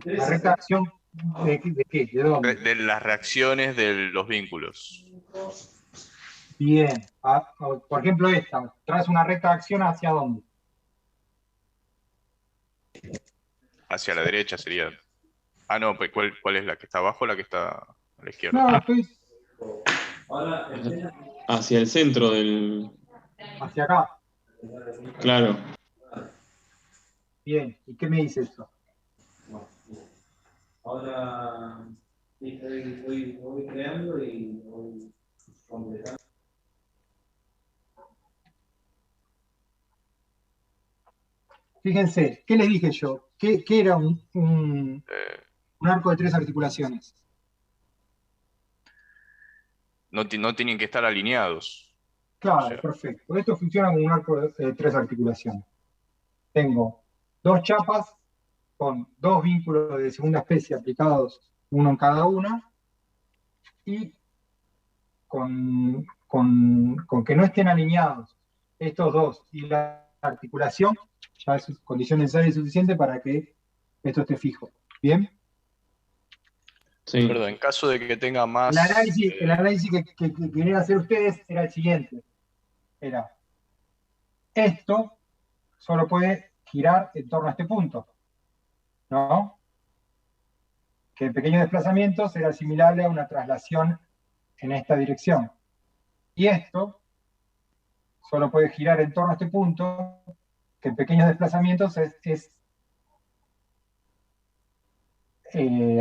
¿La recta de acción de qué? ¿De dónde? de las reacciones de los vínculos. Bien. Por ejemplo, esta. ¿Traes una recta de acción hacia dónde? Hacia la derecha sería. Ah, no, pues ¿cuál es la que está abajo o la que está a la izquierda? No, estoy Hacia el centro del. hacia acá. Claro. Bien. ¿Y qué me dice eso? Voy creando y voy completando. Fíjense, ¿qué les dije yo? ¿Qué era un arco de 3 articulaciones? No tienen que estar alineados. Claro, O sea, perfecto. Esto funciona como un arco de 3 articulaciones. Tengo 2 chapas con 2 vínculos de segunda especie aplicados, uno en cada una, y con que no estén alineados estos dos y la articulación, ya es condición necesaria y suficiente para que esto esté fijo. ¿Bien? Sí. perdón, en caso de que tenga más... El análisis que querían hacer ustedes era el siguiente. Era, esto solo puede girar en torno a este punto, ¿no? Que el pequeño desplazamiento será asimilable a una traslación en esta dirección. Y esto solo puede girar en torno a este punto, que en pequeños desplazamientos es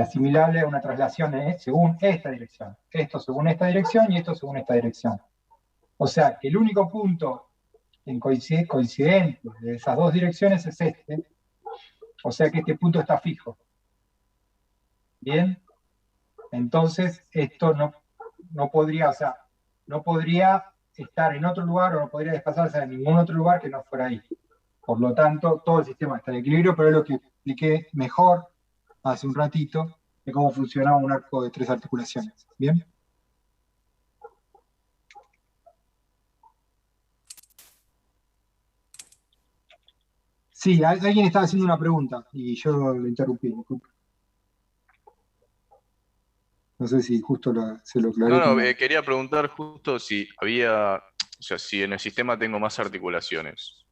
asimilable a una traslación según esta dirección. Esto según esta dirección y esto según esta dirección. O sea, que el único punto coincidente de esas dos direcciones es este. O sea que este punto está fijo. ¿Bien? Entonces, esto no podría, o sea, no podría estar en otro lugar o no podría desplazarse a ningún otro lugar que no fuera ahí. Por lo tanto, todo el sistema está en equilibrio, pero es lo que expliqué mejor hace un ratito de cómo funcionaba un arco de 3 articulaciones. ¿Bien? Sí, alguien estaba haciendo una pregunta y yo lo interrumpí. Disculpe. No sé si justo se lo aclaré. No, quería preguntar justo si había, o sea, si en el sistema tengo más articulaciones.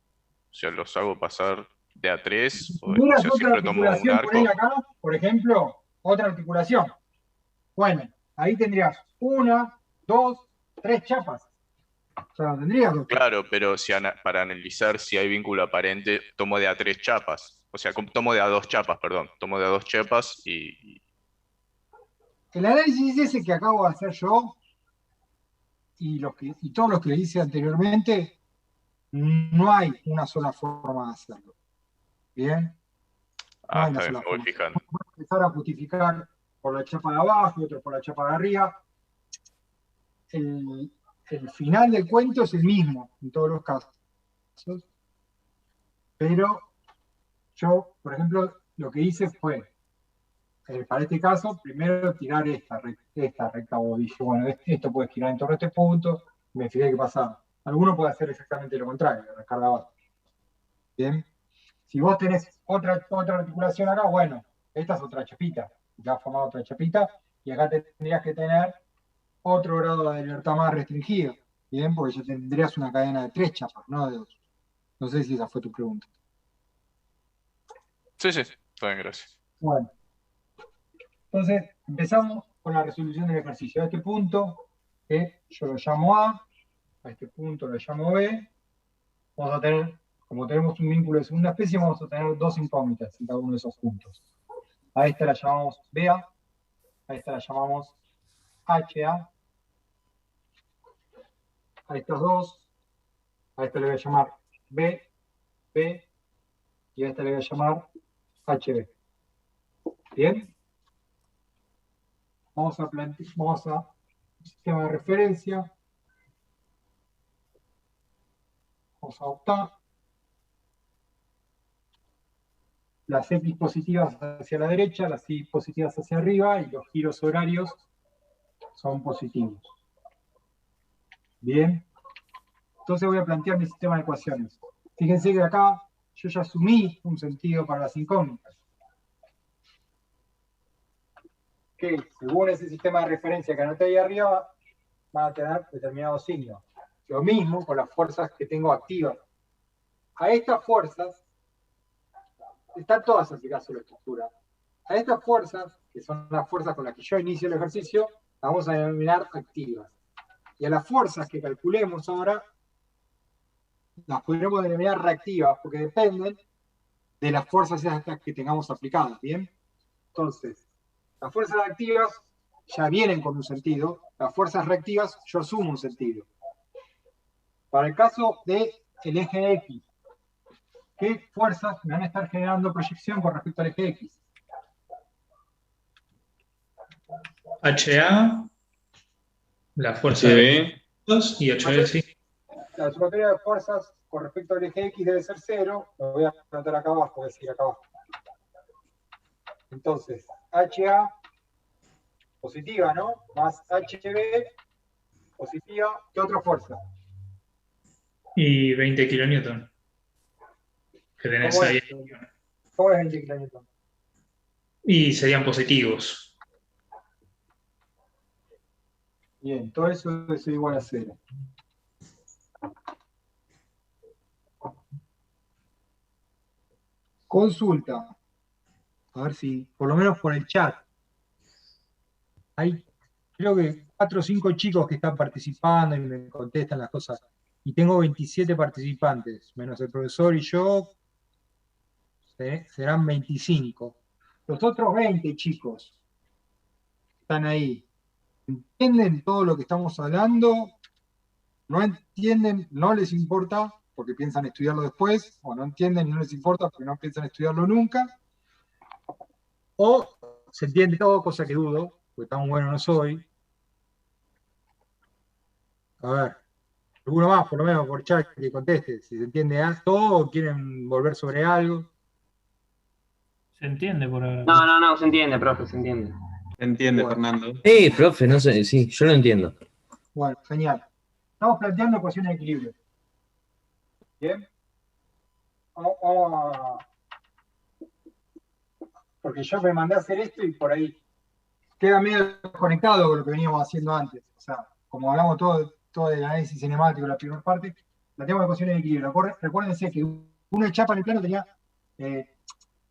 O sea, los hago pasar de a 3, o sea, otra siempre tomo un articulación por ahí arco. acá, por ejemplo, otra articulación. Bueno, ahí tendrías 1, 2, 3 chapas. O sea, tendrías 2. Claro, pero si para analizar si hay vínculo aparente, tomo de a 3 chapas. O sea, tomo de a 2 chapas, perdón. Tomo de a 2 chapas y... El análisis ese que acabo de hacer yo y todos los que hice anteriormente, no hay una sola forma de hacerlo. ¿Bien? Ah, está bien, me voy fijando. Vamos a empezar a justificar por la chapa de abajo y otro por la chapa de arriba. El final del cuento es el mismo en todos los casos. Pero yo, por ejemplo, lo que hice fue, para este caso, primero tirar esta recta, o dije, bueno, esto puede girar en torno a este punto, me fijé qué pasaba. Alguno puede hacer exactamente lo contrario, arrancar de abajo. Bien. Si vos tenés otra articulación acá, bueno, esta es otra chapita, ya has formado otra chapita, y acá tendrías que tener otro grado de libertad más restringido, ¿bien? Porque ya tendrías una cadena de 3 chapas, no de 2. No sé si esa fue tu pregunta. Sí, está bien, gracias. Bueno, entonces empezamos con la resolución del ejercicio. A este punto, que yo lo llamo A este punto lo llamo B, vamos a tener, como tenemos un vínculo de segunda especie, vamos a tener 2 incógnitas en cada uno de esos puntos. A esta la llamamos BA, a esta la llamamos HA, a estas dos, a esta le voy a llamar B, y a esta le voy a llamar HB. ¿Bien? Vamos a sistema de referencia. Vamos a adoptar las X positivas hacia la derecha, las Y positivas hacia arriba, y los giros horarios son positivos. Bien. Entonces voy a plantear mi sistema de ecuaciones. Fíjense que acá yo ya asumí un sentido para las incógnitas. Que según ese sistema de referencia que anoté ahí arriba, van a tener determinados signos. Lo mismo con las fuerzas que tengo activas. A estas fuerzas, están todas aplicadas a la estructura. A estas fuerzas, que son las fuerzas con las que yo inicio el ejercicio, las vamos a denominar activas. Y a las fuerzas que calculemos ahora, las podremos denominar reactivas, porque dependen de las fuerzas que tengamos aplicadas, ¿bien? Entonces, las fuerzas activas ya vienen con un sentido, las fuerzas reactivas yo asumo un sentido. Para el caso del eje X, ¿qué fuerzas me van a estar generando proyección con respecto al eje X? HA, la fuerza de HB, puntos, y HB, sí. La sumatoria de fuerzas con respecto al eje X debe ser 0. Lo voy a anotar acá abajo, voy a decir acá abajo. Entonces, HA positiva, ¿no? Más HB positiva. ¿Qué otra fuerza? Y 20 kilonewton. Que tenés ¿Cómo ahí. es? ¿Cómo es 20 kilonewton? Y serían positivos. Bien, todo eso es igual a 0. Consulta. A ver si, por lo menos por el chat, hay creo que 4 o 5 chicos que están participando y me contestan las cosas. Y tengo 27 participantes, menos el profesor y yo, serán 25. Los otros 20 chicos están ahí. ¿Entienden todo lo que estamos hablando? ¿No entienden? ¿No les importa porque piensan estudiarlo después? ¿O no entienden y no les importa porque no piensan estudiarlo nunca? ¿O se entiende todo, cosa que dudo, porque tan bueno no soy? A ver, alguno más, por lo menos por chat, que conteste. Si se entiende todo o quieren volver sobre algo. Se entiende por ahora. No, se entiende, profe, se entiende. Se entiende, Bueno. Fernando. Profe, no sé, sí, yo lo entiendo. Bueno, genial. Estamos planteando ecuaciones de equilibrio. ¿Bien? Vamos a... Porque yo me mandé a hacer esto y por ahí queda medio conectado con lo que veníamos haciendo antes. O sea, como hablamos todo del análisis cinemático, la primera parte, planteamos ecuaciones de equilibrio. Recuérdense que una chapa en el plano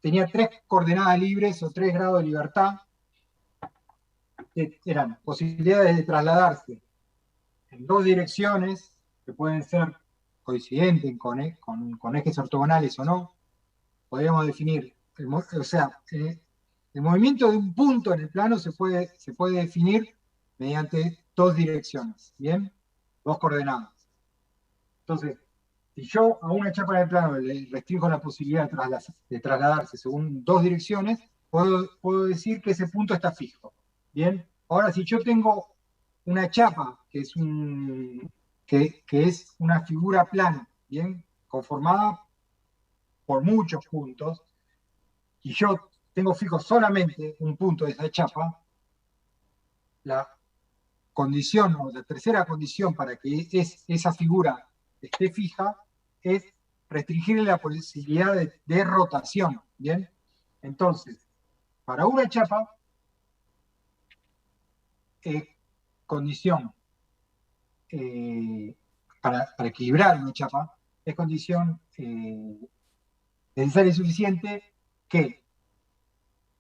tenía 3 coordenadas libres o 3 grados de libertad. Eran posibilidades de trasladarse en 2 direcciones, que pueden ser coincidentes con ejes ortogonales o no. Podríamos definir, el movimiento de un punto en el plano se puede definir mediante 2 direcciones, ¿bien? 2 coordenadas. Entonces, si yo a una chapa en el plano le restringo la posibilidad de trasladarse según 2 direcciones, puedo decir que ese punto está fijo. Bien, ahora si yo tengo una chapa que es una figura plana, bien, conformada por muchos puntos, y yo tengo fijo solamente un punto de esa chapa, la condición o la tercera condición para que esa figura esté fija es restringirle la posibilidad de rotación, bien. Entonces, para una chapa, condición para equilibrar una chapa, es condición necesaria y suficiente que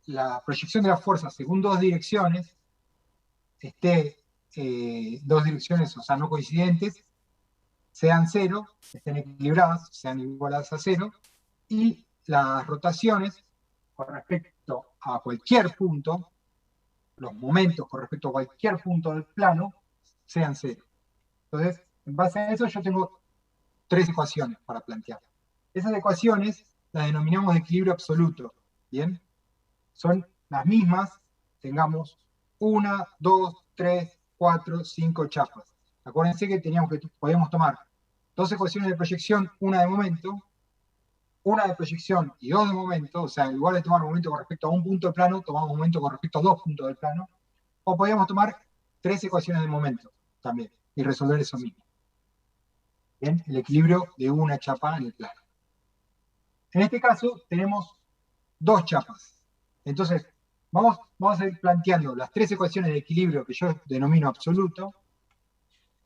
la proyección de las fuerzas según 2 direcciones esté 2 direcciones, o sea, no coincidentes, sean 0, estén equilibradas, sean igualadas a 0, y las rotaciones con respecto a cualquier punto, los momentos con respecto a cualquier punto del plano, sean 0. Entonces, en base a eso yo tengo 3 ecuaciones para plantear. Esas ecuaciones las denominamos de equilibrio absoluto, ¿bien? Son las mismas, tengamos 1, 2, 3, 4, 5 chapas. Acuérdense que podíamos tomar 2 ecuaciones de proyección, una de momento, una de proyección y 2 de momento, o sea, en lugar de tomar momento con respecto a un punto del plano, tomamos momento con respecto a 2 puntos del plano, o podíamos tomar 3 ecuaciones de momento también y resolver eso mismo. Bien, el equilibrio de una chapa en el plano. En este caso tenemos 2 chapas. Entonces, vamos a ir planteando las 3 ecuaciones de equilibrio que yo denomino absoluto.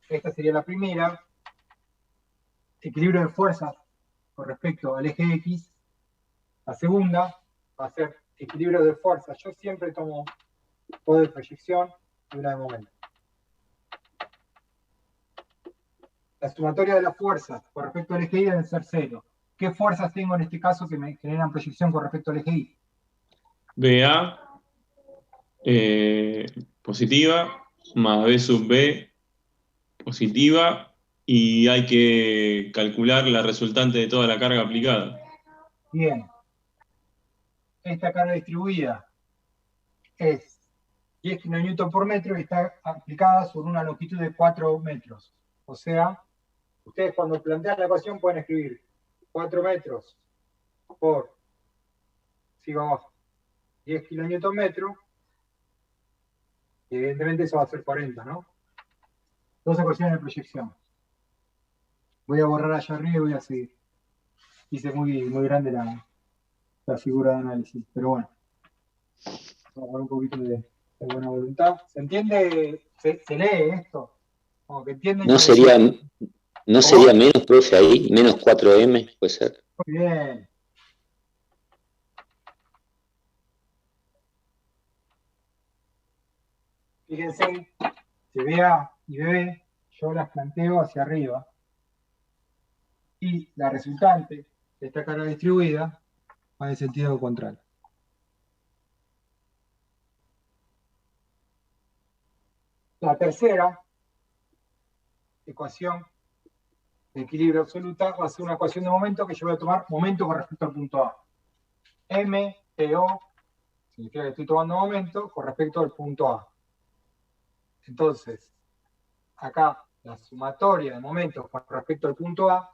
Esta sería la primera. Equilibrio de fuerzas con respecto al eje X. La segunda va a ser equilibrio de fuerzas. Yo siempre tomo 2 de proyección y una de momento. La sumatoria de las fuerzas con respecto al eje Y debe ser 0. ¿Qué fuerzas tengo en este caso que me generan proyección con respecto al eje Y? BA, positiva, más B sub B positiva, y hay que calcular la resultante de toda la carga aplicada. Bien. Esta carga distribuida es 10 kN por metro y está aplicada sobre una longitud de 4 metros. O sea, ustedes cuando plantean la ecuación pueden escribir 4 metros por, sigo abajo, 10 kN metro, y evidentemente eso va a ser 40, ¿no? Dos ecuaciones de proyección. Voy a borrar allá arriba y voy a seguir. Hice muy grande la figura de análisis, pero bueno. Vamos a poner un poquito de buena voluntad. ¿Se entiende? ¿Se lee esto? Como que entienden ¿No que... sería, no ¿Cómo? sería menos, profe, ahí? Menos 4M, puede ser. Muy bien. Fíjense, CBA y BB, yo las planteo hacia arriba. Y la resultante de esta carga distribuida va en sentido contrario. La tercera ecuación de equilibrio absoluta va a ser una ecuación de momento que yo voy a tomar momento con respecto al punto A. MTO significa que estoy tomando momento con respecto al punto A. Entonces, acá la sumatoria de momentos con respecto al punto A.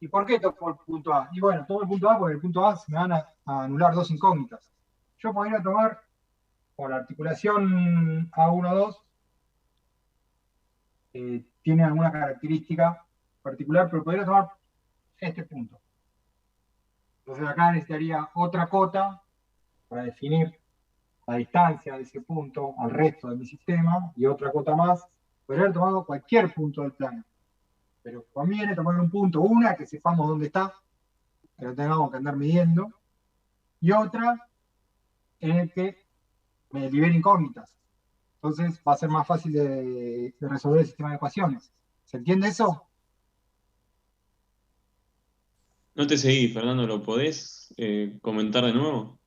¿Y por qué tomo el punto A? Y bueno, tomo el punto A porque en el punto A se me van a anular dos incógnitas. Yo podría tomar, por la articulación A1-2, tiene alguna característica particular, pero podría tomar este punto. Entonces acá necesitaría otra cota para definir la distancia de ese punto al resto de mi sistema, y otra cota más. Podría haber tomado cualquier punto del plano, pero conviene tomar un punto, una que sepamos dónde está, que no tengamos que andar midiendo, y otra en el que me libere incógnitas. Entonces va a ser más fácil de resolver el sistema de ecuaciones. ¿Se entiende eso? No te seguí, Fernando, ¿lo podés comentar de nuevo?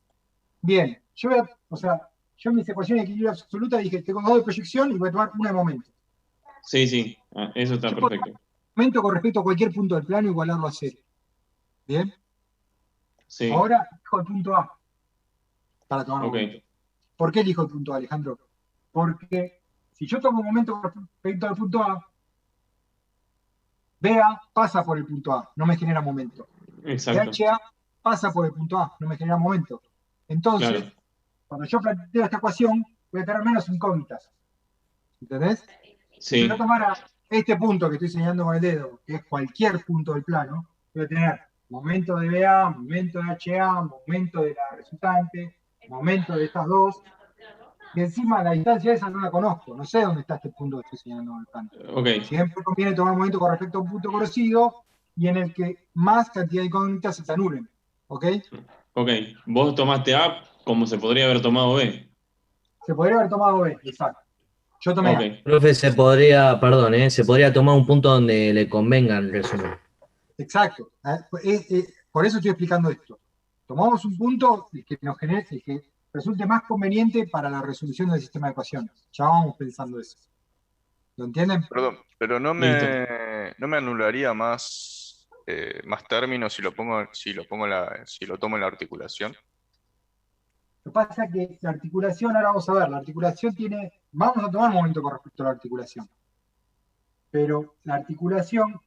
Bien, yo en mis ecuaciones de equilibrio absoluta dije, tengo dos de proyección y voy a tomar una de momento. Sí, eso está Yo puedo perfecto. tomar momento con respecto a cualquier punto del plano, igualarlo a cero. Bien, Sí, ahora elijo el punto A para tomar ok. momento. ¿Por qué elijo el punto A, Alejandro? Porque si yo tomo momento con respecto al punto A, BA pasa por el punto A, no me genera momento. Exacto, DHA pasa por el punto A, no me genera momento. Entonces, claro. cuando yo planteo esta ecuación, voy a tener menos incógnitas. ¿Entendés? Si yo Sí, tomara este punto que estoy señalando con el dedo, que es cualquier punto del plano, voy a tener momento de BA, momento de HA, momento de la resultante, momento de estas dos, y encima la distancia esa no la conozco, no sé dónde está este punto que estoy señalando con el plano. ok. Siempre conviene tomar momento con respecto a un punto conocido y en el que más cantidad de incógnitas se te anulen. ¿Ok? Ok, vos tomaste A como se podría haber tomado B. Se podría haber tomado B, exacto. Yo tomé A. Ok, Profe, se podría, perdón, se podría tomar un punto donde le convenga el resumen. Exacto. Por eso estoy explicando esto. Tomamos un punto que nos genere, que resulte más conveniente para la resolución del sistema de ecuaciones. Ya vamos pensando eso. ¿Lo entienden? Perdón, pero no listo. no me anularía más, más términos si lo pongo, si lo tomo en la articulación. Lo que pasa es que la articulación, ahora vamos a ver, la articulación tiene, vamos a tomar un momento con respecto a la articulación, pero la articulación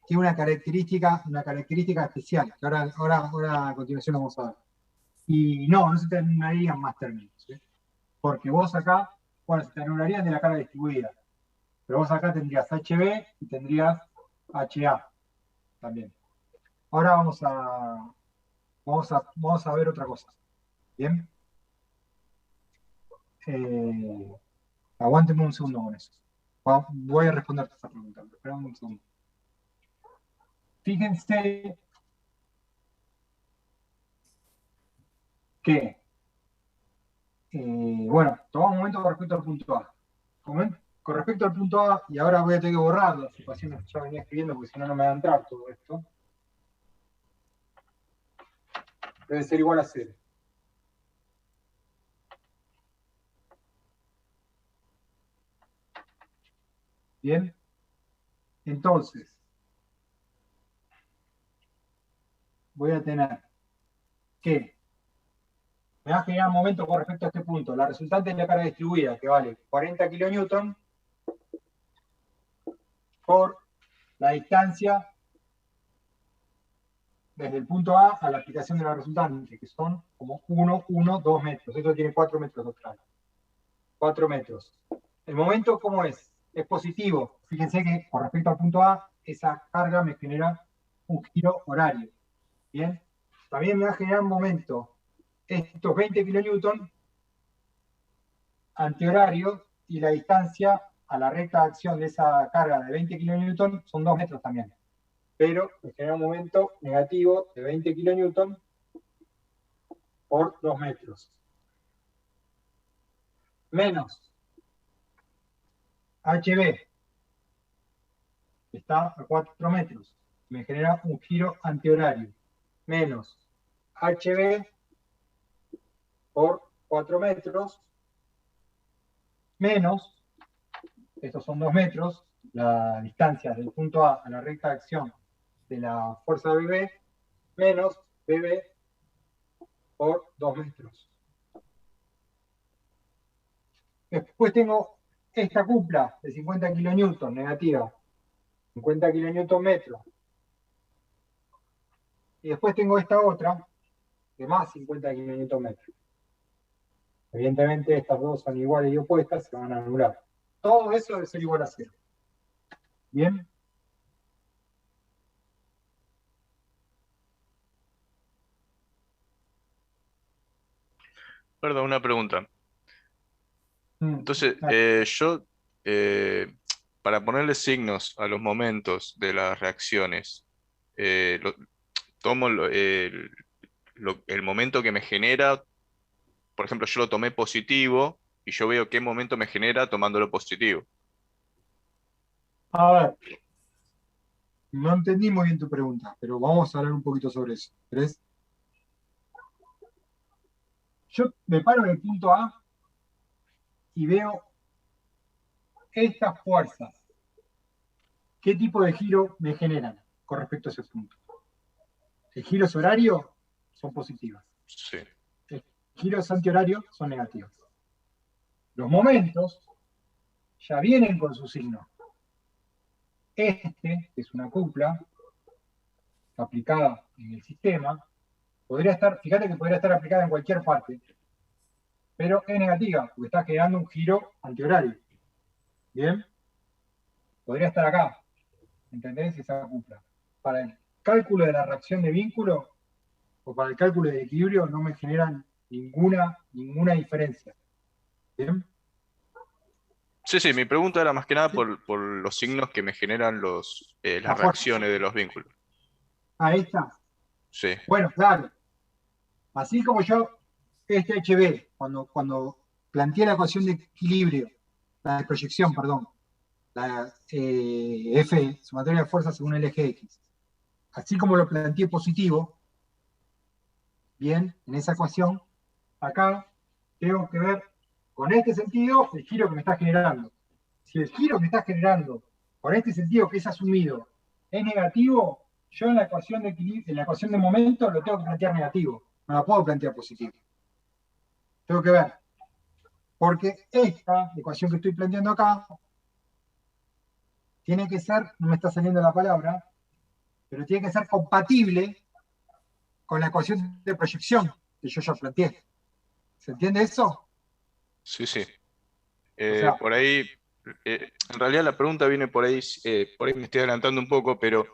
tiene una característica especial, que ahora a continuación vamos a ver. Y no se te anularían más términos, ¿sí? Porque vos acá, bueno, se te anularían de la carga distribuida, pero vos acá tendrías HB y tendrías HA también. Ahora vamos a ver otra cosa. ¿Bien? Aguántenme un segundo con eso. Voy a responderte esa pregunta, pero esperame un segundo. Fíjense que, bueno, tomamos un momento con respecto al punto A. Con respecto al punto A, y ahora voy a tener que borrar las ecuaciones que ya venía escribiendo, porque si no, no me va a entrar todo esto. Debe ser igual a 0. Bien, entonces, voy a tener que me va a generar un momento con respecto a este punto. La resultante es la carga distribuida, que vale 40 kN por la distancia desde el punto A a la aplicación de la resultante, que son como 1, 1, 2 metros. Esto tiene 4 metros total. 4 metros. El momento, ¿cómo es? Es positivo. Fíjense que con respecto al punto A, esa carga me genera un giro horario. Bien. También me va a generar un momento estos 20 kN antihorarios y la distancia a la recta de acción de esa carga de 20 kN son 2 metros también. Pero me genera un momento negativo de 20 kN por 2 metros. Menos HB, que está a 4 metros, me genera un giro antihorario. Menos HB por 4 metros, menos, estos son 2 metros, la distancia del punto A a la recta de acción de la fuerza BB, menos BB por 2 metros. Después tengo esta cupla de 50 kN negativa, 50 kN metro. Y después tengo esta otra de más 50 kN metro. Evidentemente estas dos son iguales y opuestas, se van a anular. Todo eso debe ser igual a 0. ¿Bien? Perdón, una pregunta. Entonces, yo, para ponerle signos a los momentos de las reacciones, tomo el momento que me genera, por ejemplo, yo lo tomé positivo y yo veo qué momento me genera tomándolo positivo. A ver, no entendí muy bien tu pregunta, pero vamos a hablar un poquito sobre eso. ¿Querés? Yo me paro en el punto A y veo estas fuerzas. ¿Qué tipo de giro me generan con respecto a ese punto? El giro horario son positivas. Sí. El giro antihorario son negativos. Los momentos ya vienen con su signo. Este, que es una cupla aplicada en el sistema, podría estar, fíjate que podría estar aplicada en cualquier parte, pero es negativa, porque está generando un giro antihorario. ¿Bien? Podría estar acá. ¿Entendés? Esa cupla. Para el cálculo de la reacción de vínculo o para el cálculo de equilibrio no me generan ninguna diferencia. ¿Bien? Sí, mi pregunta era más que nada por los signos que me generan las reacciones de los vínculos. Ahí está. Sí. Bueno, claro. Así como yo, este HB, cuando planteé la ecuación de equilibrio, la de proyección, perdón, la F, sumatoria de fuerzas según el eje X, así como lo planteé positivo, bien, en esa ecuación, acá tengo que ver con este sentido el giro que me está generando. Si el giro que me está generando con este sentido que es asumido es negativo, yo en la ecuación de equilibrio, en la ecuación de momento lo tengo que plantear negativo, no la puedo plantear positivo. Tengo que ver, porque esta ecuación que estoy planteando acá tiene que ser, no me está saliendo la palabra, pero tiene que ser compatible con la ecuación de proyección que yo ya planteé. ¿Se entiende eso? Sí. sea, por ahí, en realidad la pregunta viene por ahí me estoy adelantando un poco, pero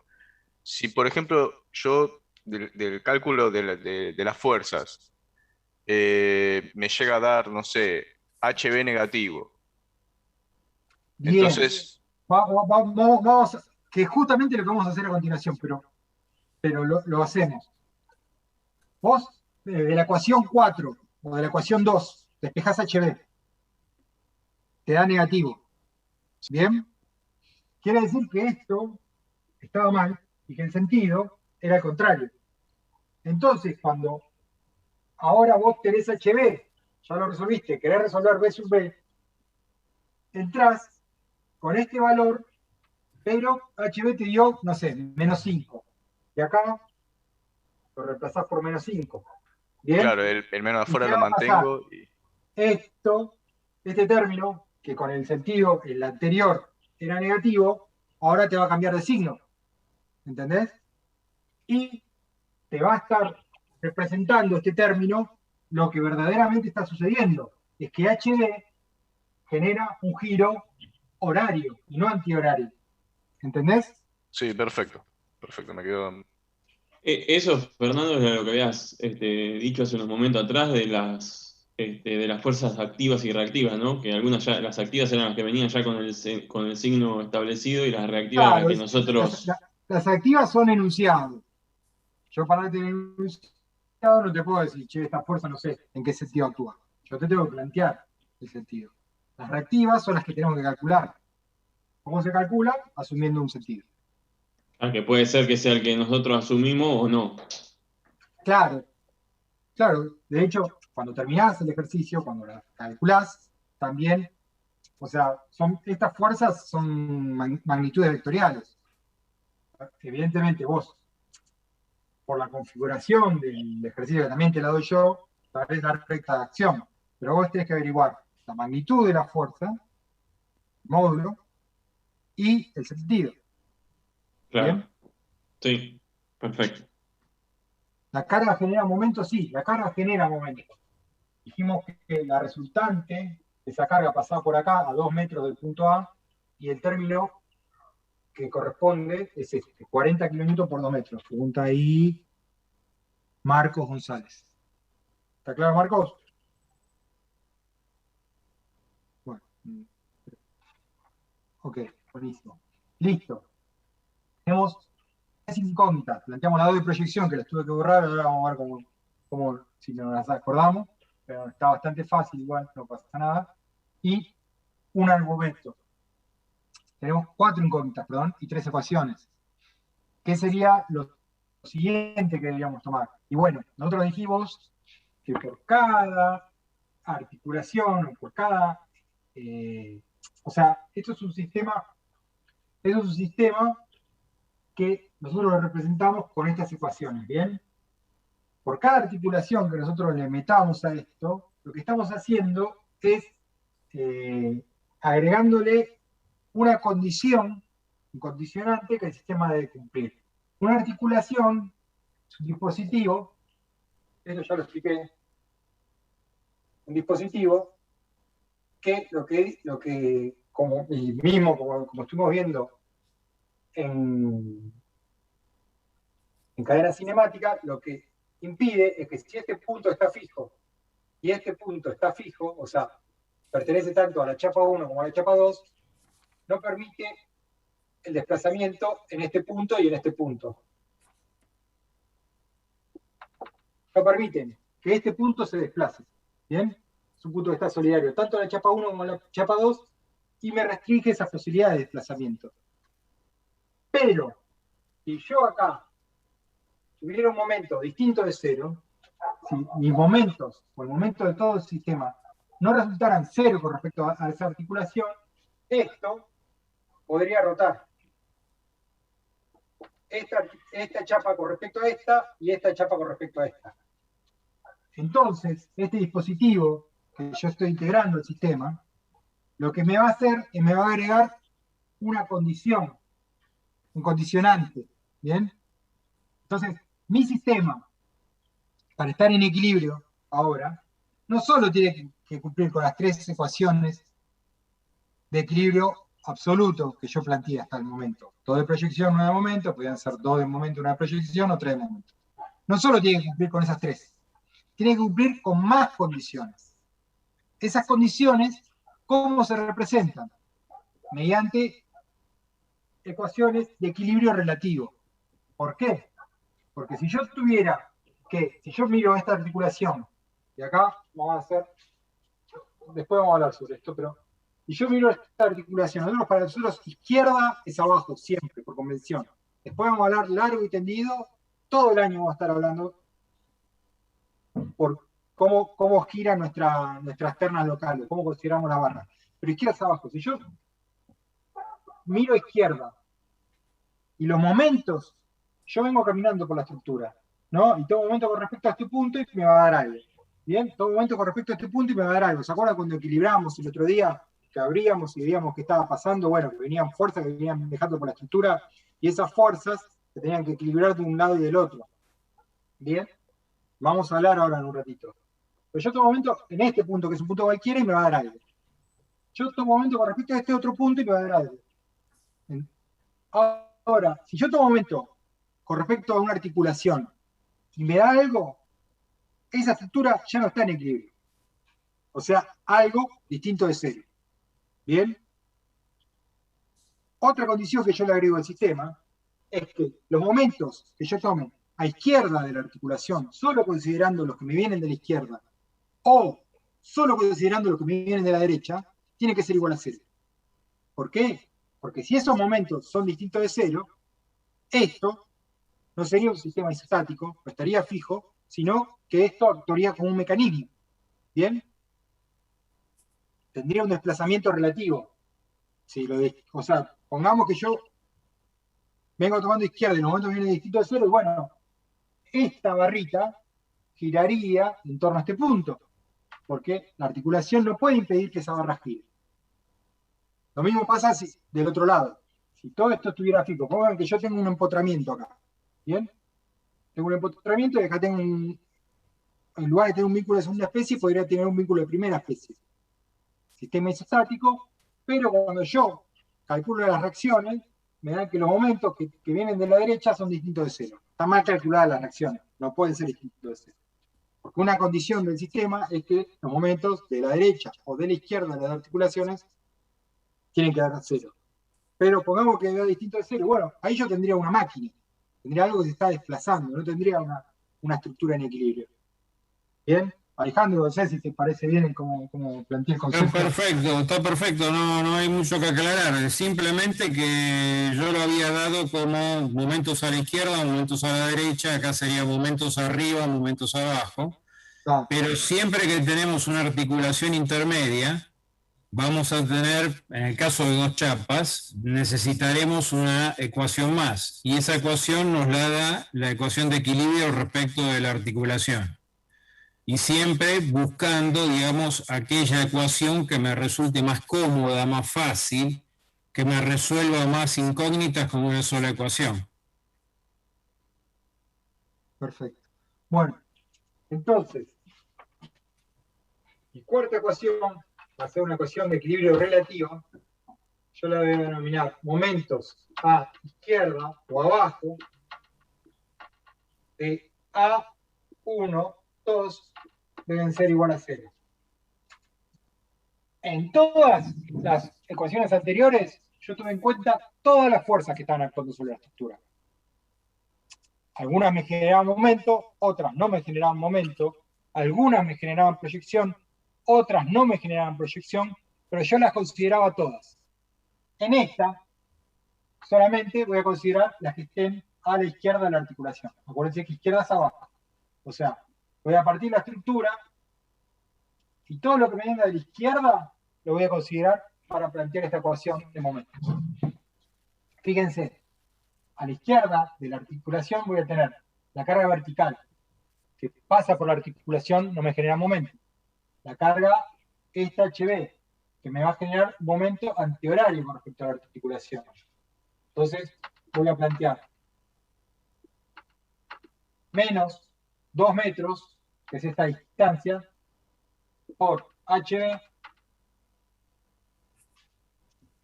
si por ejemplo yo del cálculo de las fuerzas me llega a dar, no sé, HB negativo. Bien. Entonces, vamos, que es justamente lo que vamos a hacer a continuación, pero lo hacemos. Vos, de la ecuación 4 o de la ecuación 2, despejás HB. Te da negativo. ¿Bien? Quiere decir que esto estaba mal y que el sentido era el contrario. Entonces, cuando ahora vos tenés HB, ya lo resolviste, querés resolver B sub B, entrás con este valor, pero HB te dio, no sé, menos 5. Y acá lo reemplazás por menos 5. ¿Bien? Claro, el menos ¿Y afuera qué lo va a pasar? mantengo. Este término, que con el sentido, el anterior era negativo, ahora te va a cambiar de signo. ¿Entendés? Y te va a estar representando este término lo que verdaderamente está sucediendo. Es que HB genera un giro horario y no antihorario. ¿Entendés? Sí, perfecto. Perfecto, me quedo. Eso, Fernando, es lo que habías dicho hace unos momentos atrás de las fuerzas activas y reactivas, ¿no? Que algunas ya, las activas eran las que venían ya con el signo establecido y las reactivas eran Claro, las que nosotros... las activas son enunciados. Yo para tener enunciado no te puedo decir, che, esta fuerza no sé en qué sentido actúa. Yo te tengo que plantear el sentido. Las reactivas son las que tenemos que calcular. ¿Cómo se calcula? Asumiendo un sentido. que puede ser que sea el que nosotros asumimos o no. Claro, claro. De hecho, cuando terminás el ejercicio, cuando la calculás, también, o sea, estas fuerzas son magnitudes vectoriales. Evidentemente vos, por la configuración del ejercicio que también te la doy yo, sabés la recta de acción. Pero vos tenés que averiguar la magnitud de la fuerza, módulo, y el sentido. Claro. ¿Bien? Sí, perfecto. La carga genera momentos, sí, la carga genera momentos. Dijimos que la resultante de esa carga pasaba por acá a 2 metros del punto A y el término que corresponde es este, 40 kilómetros por 2 metros. Pregunta ahí Marcos González. ¿Está claro, Marcos? Bueno. Ok, buenísimo. Listo. Tenemos 3 incógnitas. Planteamos la doble proyección que las tuve que borrar, ahora vamos a ver cómo si nos las acordamos. Pero está bastante fácil, igual, no pasa nada. Y un argumento. Tenemos 4 incógnitas, perdón, y 3 ecuaciones. ¿Qué sería lo siguiente que deberíamos tomar? Y bueno, nosotros dijimos que por cada articulación, o por cada... o sea, esto es un sistema que nosotros lo representamos con estas ecuaciones, ¿bien? Por cada articulación que nosotros le metamos a esto, lo que estamos haciendo es agregándole una condición, un condicionante que el sistema debe cumplir. Una articulación es un dispositivo, esto ya lo expliqué, un dispositivo que como estuvimos viendo en cadena cinemática, lo que impide es que si este punto está fijo y este punto está fijo, o sea, pertenece tanto a la chapa 1 como a la chapa 2, no permite el desplazamiento en este punto y en este punto. No permiten que este punto se desplace. ¿Bien? Es un punto que está solidario tanto a la chapa 1 como a la chapa 2 y me restringe esa posibilidad de desplazamiento. Pero, si yo acá tuviera un momento distinto de cero, si mis momentos o el momento de todo el sistema no resultaran cero con respecto a esa articulación, esto podría rotar. Esta chapa con respecto a esta y esta chapa con respecto a esta. Entonces, este dispositivo que yo estoy integrando al sistema, lo que me va a hacer es me va a agregar una condición, un condicionante. ¿Bien? Entonces, mi sistema, para estar en equilibrio ahora, no solo tiene que cumplir con las 3 ecuaciones de equilibrio absoluto que yo planteé hasta el momento. 2 de proyección, 1 de momento, podrían ser 2 de momento, 1 de proyección o 3 de momento. No solo tiene que cumplir con esas 3, tiene que cumplir con más condiciones. Esas condiciones, ¿cómo se representan? Mediante ecuaciones de equilibrio relativo. ¿Por qué? Porque si yo miro esta articulación, y acá vamos a hacer, después vamos a hablar sobre esto, pero si yo miro esta articulación, para nosotros izquierda es abajo, siempre, por convención. Después vamos a hablar largo y tendido, todo el año vamos a estar hablando por cómo gira nuestras ternas locales, cómo consideramos la barra. Pero izquierda es abajo. Si yo miro a izquierda y los momentos, yo vengo caminando por la estructura, ¿no? Y todo momento con respecto a este punto y me va a dar algo. Bien, todo momento con respecto a este punto y me va a dar algo. ¿Se acuerdan cuando equilibramos el otro día, que abríamos y veíamos qué estaba pasando? Bueno, que venían fuerzas que venían dejando por la estructura y esas fuerzas se tenían que equilibrar de un lado y del otro. Bien, vamos a hablar ahora en un ratito. Pero yo todo momento, en este punto, que es un punto cualquiera, y me va a dar algo. Yo tomo momento con respecto a este otro punto y me va a dar algo. Ahora, si yo tomo momento con respecto a una articulación y me da algo, esa estructura ya no está en equilibrio. O sea, algo distinto de cero. ¿Bien? Otra condición que yo le agrego al sistema es que los momentos que yo tome a izquierda de la articulación, solo considerando los que me vienen de la izquierda, o solo considerando los que me vienen de la derecha, tiene que ser igual a cero. ¿Por qué? Porque si esos momentos son distintos de cero, esto no sería un sistema isostático, no estaría fijo, sino que esto actuaría como un mecanismo. ¿Bien? Tendría un desplazamiento relativo. Si o sea, pongamos que yo vengo tomando izquierda y los momentos vienen distintos de cero, y bueno, esta barrita giraría en torno a este punto, porque la articulación no puede impedir que esa barra gire. Lo mismo pasa del otro lado. Si todo esto estuviera fijo, pongan que yo tengo un empotramiento acá. ¿Bien? Tengo un empotramiento y acá tengo en lugar de tener un vínculo de segunda especie, podría tener un vínculo de primera especie. Sistema isostático, pero cuando yo calculo las reacciones, me dan que los momentos que vienen de la derecha son distintos de cero. Están mal calculadas las reacciones, no pueden ser distintos de cero. Porque una condición del sistema es que los momentos de la derecha o de la izquierda de las articulaciones tienen que dar cero. Pero pongamos que da distinto de cero, bueno, ahí yo tendría una máquina, tendría algo que se está desplazando, no tendría una estructura en equilibrio. ¿Bien? Alejandro, no sé si te parece bien como planteé el concepto. Está perfecto, no hay mucho que aclarar, simplemente que yo lo había dado como momentos a la izquierda, momentos a la derecha, acá sería momentos arriba, momentos abajo, pero siempre que tenemos una articulación intermedia, vamos a tener, en el caso de dos chapas, necesitaremos una ecuación más, y esa ecuación nos la da la ecuación de equilibrio respecto de la articulación. Y siempre buscando, digamos, aquella ecuación que me resulte más cómoda, más fácil, que me resuelva más incógnitas con una sola ecuación. Perfecto. Bueno, entonces, mi cuarta ecuación va a ser una ecuación de equilibrio relativo. Yo la voy a denominar momentos a izquierda o abajo de A1, 2, deben ser igual a 0. En todas las ecuaciones anteriores, yo tuve en cuenta todas las fuerzas que estaban actuando sobre la estructura. Algunas me generaban momento, otras no me generaban momento, algunas me generaban proyección, otras no me generaban proyección, pero yo las consideraba todas. En esta, solamente voy a considerar las que estén a la izquierda de la articulación. Acuérdense que izquierda es abajo. O sea, voy a partir la estructura y todo lo que me venga de la izquierda lo voy a considerar para plantear esta ecuación de momentos. Fíjense, a la izquierda de la articulación voy a tener la carga vertical que pasa por la articulación, no me genera momento. La carga esta HB, que me va a generar un momento antihorario con respecto a la articulación. Entonces, voy a plantear menos 2 metros, que es esta distancia, por HB.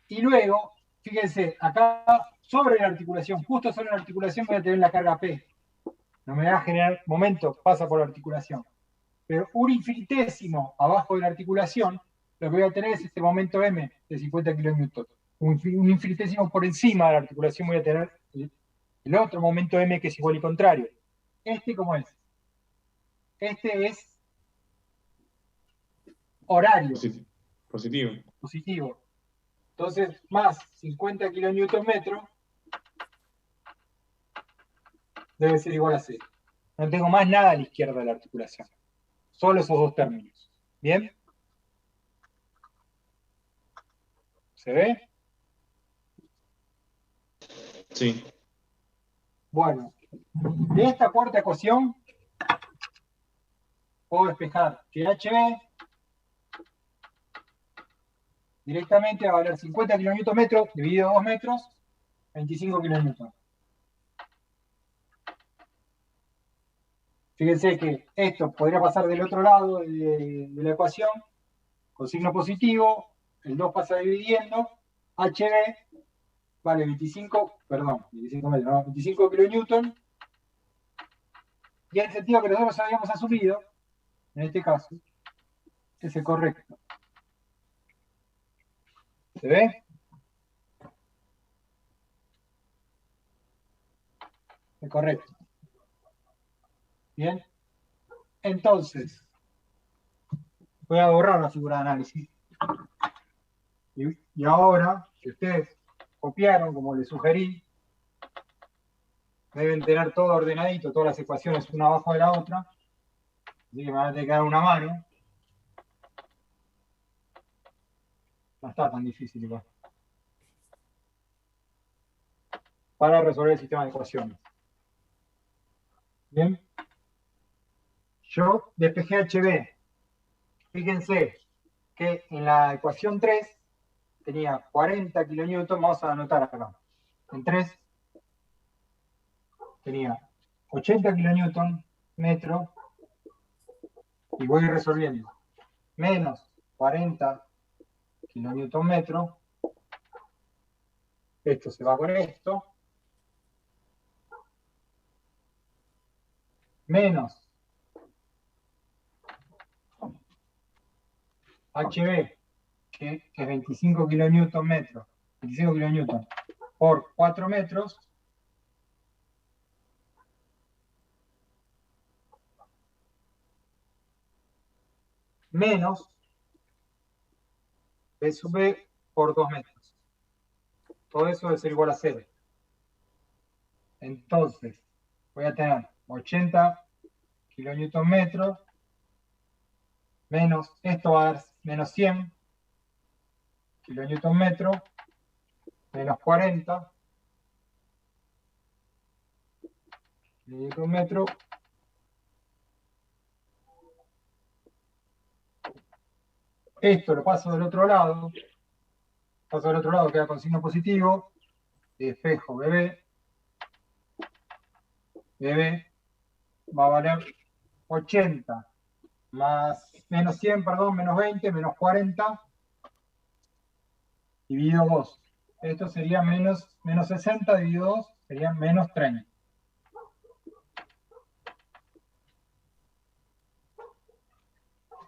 Y luego, fíjense, acá sobre la articulación, justo sobre la articulación voy a tener la carga P. No me va a generar momento, pasa por la articulación. Pero un infinitésimo abajo de la articulación, lo que voy a tener es este momento M de 50 kN. Un infinitésimo por encima de la articulación voy a tener el otro momento M que es igual y contrario. ¿Este cómo es? Este es horario. Positivo. Positivo. Entonces, más 50 kN debe ser igual a 0. No tengo más nada a la izquierda de la articulación. Solo esos dos términos. ¿Bien? ¿Se ve? Sí. Bueno, de esta cuarta ecuación puedo despejar que HB directamente va a valer 50 kN dividido 2 metros, 25 kN. Fíjense que esto podría pasar del otro lado de la ecuación con signo positivo, el 2 pasa dividiendo, HB vale 25 metros, no, 25 kN, y el sentido que nosotros habíamos asumido, en este caso, es el correcto. ¿Se ve? El correcto. Bien. Entonces, voy a borrar la figura de análisis. Y ahora, si ustedes copiaron, como les sugerí, deben tener todo ordenadito, todas las ecuaciones una abajo de la otra. Así que me van a tener que dar una mano. No está tan difícil igual. Para resolver el sistema de ecuaciones. Bien. Yo despejé HB. Fíjense que en la ecuación 3 tenía 40 kN, vamos a anotar acá. En 3 tenía 80 kN metro y voy resolviendo. Menos 40 kN metro. Esto se va con esto. Menos HB, que es 25 kN metro, 25 kN por 4 metros, menos B sub B por 2 metros. Todo eso debe ser igual a 0. Entonces, voy a tener 80 kN metro, menos, esto va a dar menos 100 kN metro, menos 40 kN metro, esto lo paso del otro lado, queda con signo positivo, despejo BB va a valer 80 más menos 100, perdón, menos 20, menos 40, dividido 2. Esto sería menos 60 dividido 2, sería menos 30.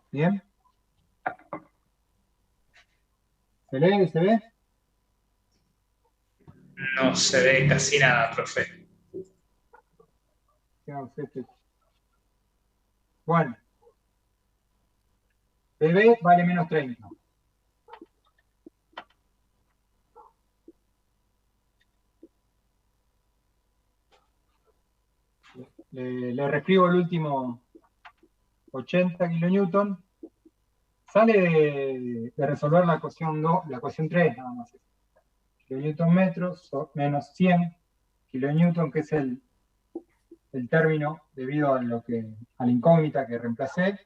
¿Bien? ¿Se lee? ¿Se ve? No se ve casi nada, profe. Bueno. BB vale menos 30. Le reescribo el último 80 kN. Sale de resolver la ecuación 2, la ecuación 3, nada más. Kilonewton metros menos 100 kilonewton, que es el término debido a la incógnita que reemplacé.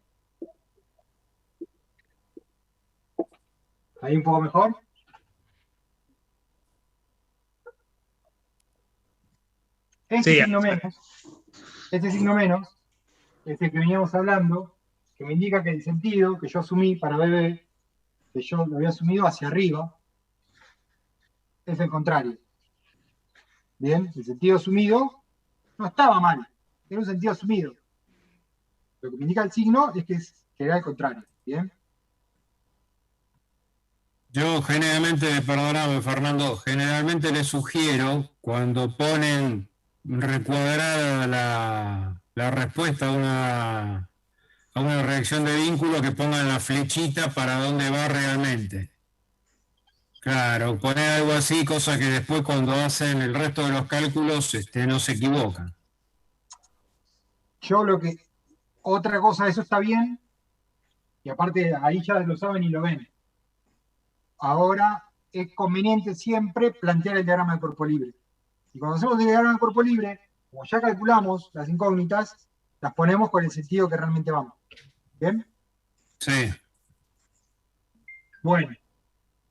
¿Ahí un poco mejor? Este signo menos es el que veníamos hablando, que me indica que el sentido que yo asumí para BB, que yo lo había asumido hacia arriba, es el contrario. Bien, el sentido asumido no estaba mal, era un sentido asumido. Lo que me indica el signo es que era el contrario. Bien. Yo generalmente, perdóname Fernando, generalmente les sugiero cuando ponen recuadrada la respuesta a una reacción de vínculo que pongan la flechita para dónde va realmente. Claro, poner algo así, cosa que después cuando hacen el resto de los cálculos no se equivocan. Otra cosa, eso está bien, y aparte ahí ya lo saben y lo ven. Ahora es conveniente siempre plantear el diagrama de cuerpo libre. Y cuando hacemos un diagrama de cuerpo libre, como ya calculamos las incógnitas, las ponemos con el sentido que realmente vamos. ¿Bien? Sí. Bueno,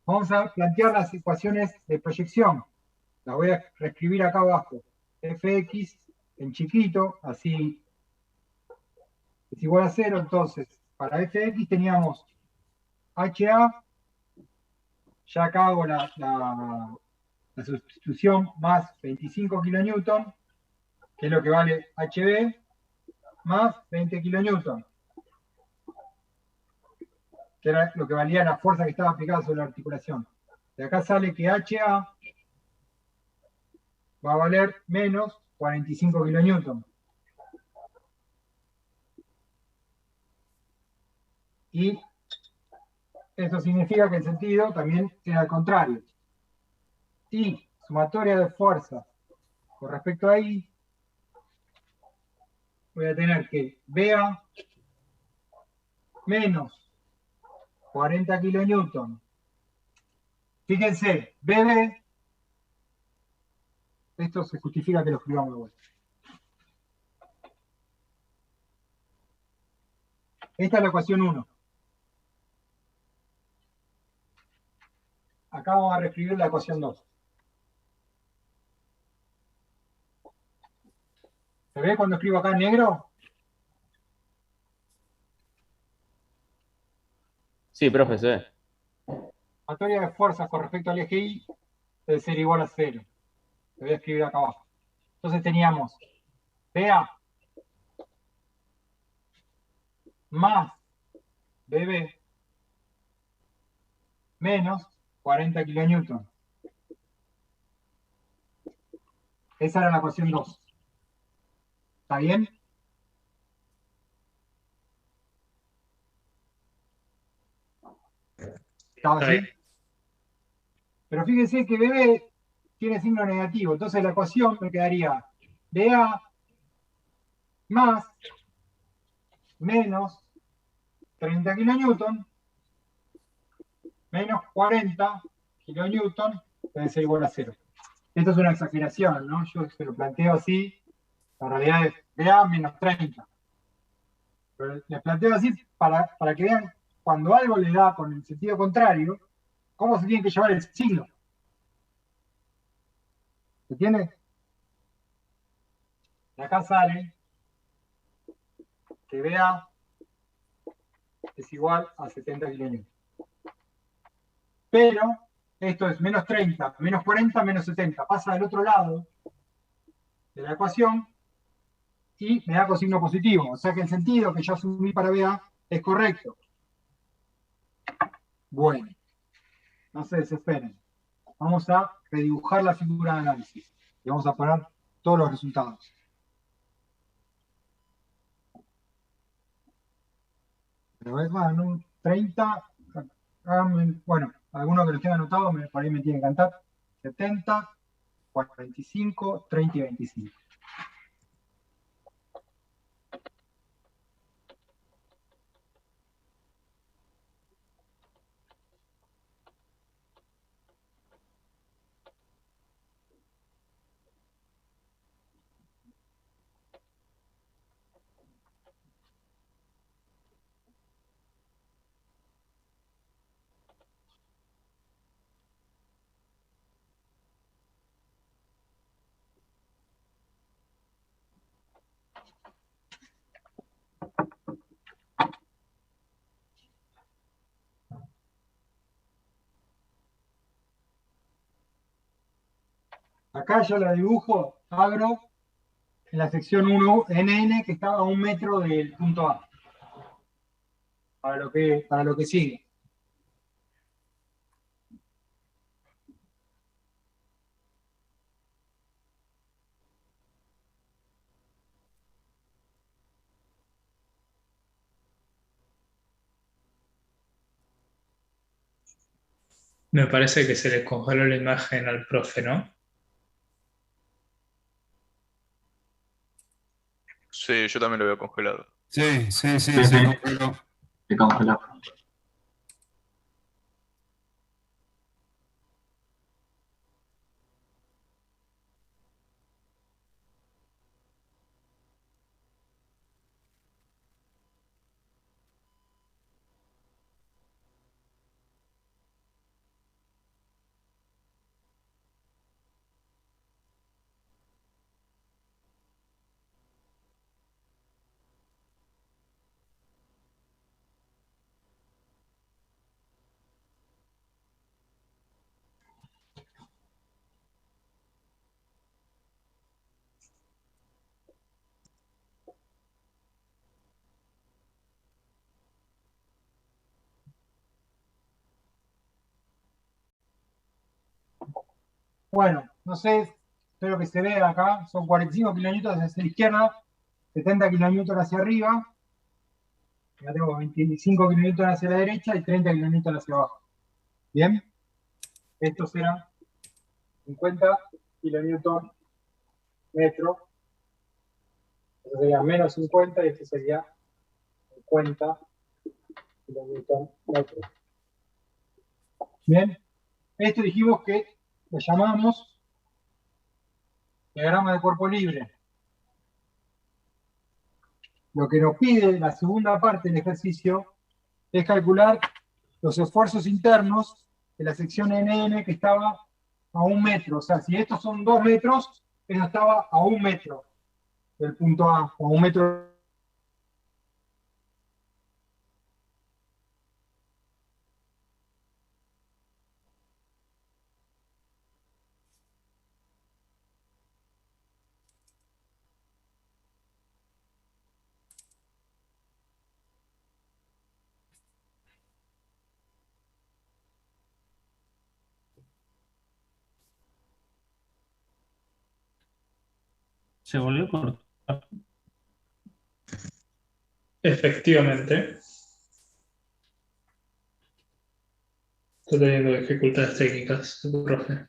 vamos a plantear las ecuaciones de proyección. Las voy a reescribir acá abajo. Fx en chiquito, así es igual a 0. Entonces, para Fx teníamos HA, ya acá hago la sustitución, más 25 kilonewton, que es lo que vale HB, más 20 kilonewton, que era lo que valía la fuerza que estaba aplicada sobre la articulación. De acá sale que HA va a valer menos 45 kilonewton. Y eso significa que el sentido también sea al contrario. Y sumatoria de fuerzas con respecto a I, voy a tener que BA menos 40 kilonewton. Fíjense, BB, esto se justifica que lo escribamos de vuelta. Esta es la ecuación 1. Acá vamos a reescribir la ecuación 2. ¿Se ve cuando escribo acá en negro? Sí, profe, se ve. Sumatoria de fuerzas con respecto al eje Y debe ser igual a 0. Lo voy a escribir acá abajo. Entonces teníamos BA más BB menos 40 kilonewton. Esa era la ecuación 2. ¿Está bien? ¿Estaba así? Pero fíjense que BB tiene signo negativo, entonces la ecuación me quedaría BA más menos 30 kilonewton menos 40 kilonewton debe ser igual a 0. Esto es una exageración, ¿no? Yo se lo planteo así, la realidad es BA menos 30. Pero les planteo así para que vean cuando algo le da con el sentido contrario, cómo se tiene que llevar el signo. ¿Se entiende? De acá sale que BA es igual a 70 kilonewton. Pero esto es menos 30, menos 40, menos 70. Pasa del otro lado de la ecuación y me da cosigno positivo. O sea que el sentido que yo asumí para BA es correcto. Bueno, no se desesperen. Vamos a redibujar la figura de análisis y vamos a poner todos los resultados. Pero es más, ¿no? 30, bueno, algunos que los tengan anotado, por ahí me tienen que cantar. 70, 45, 30 y 25. Acá yo la dibujo, abro en la sección 1 NN que está a 1 metro del punto A. Para lo que sigue. Me parece que se le congeló la imagen al profe, ¿no? Sí, yo también lo veo congelado. Sí, se congeló. Se congeló. Bueno, no sé, espero que se vea acá. Son 45 kilonewtons hacia la izquierda, 70 kilonewtons hacia arriba. Ya tengo 25 kilonewtons hacia la derecha y 30 kilonewtons hacia abajo. Bien, esto será 50 kilonewtons metro. Esto sería menos 50 y esto sería 50 kilonewtons metro. Bien, esto dijimos que lo llamamos diagrama de cuerpo libre. Lo que nos pide la segunda parte del ejercicio es calcular los esfuerzos internos de la sección NN que estaba a 1 metro. O sea, si estos son 2 metros, eso estaba a 1 metro del punto A, o a 1 metro. Se volvió a cortar. Efectivamente. Estoy teniendo dificultades técnicas, profe.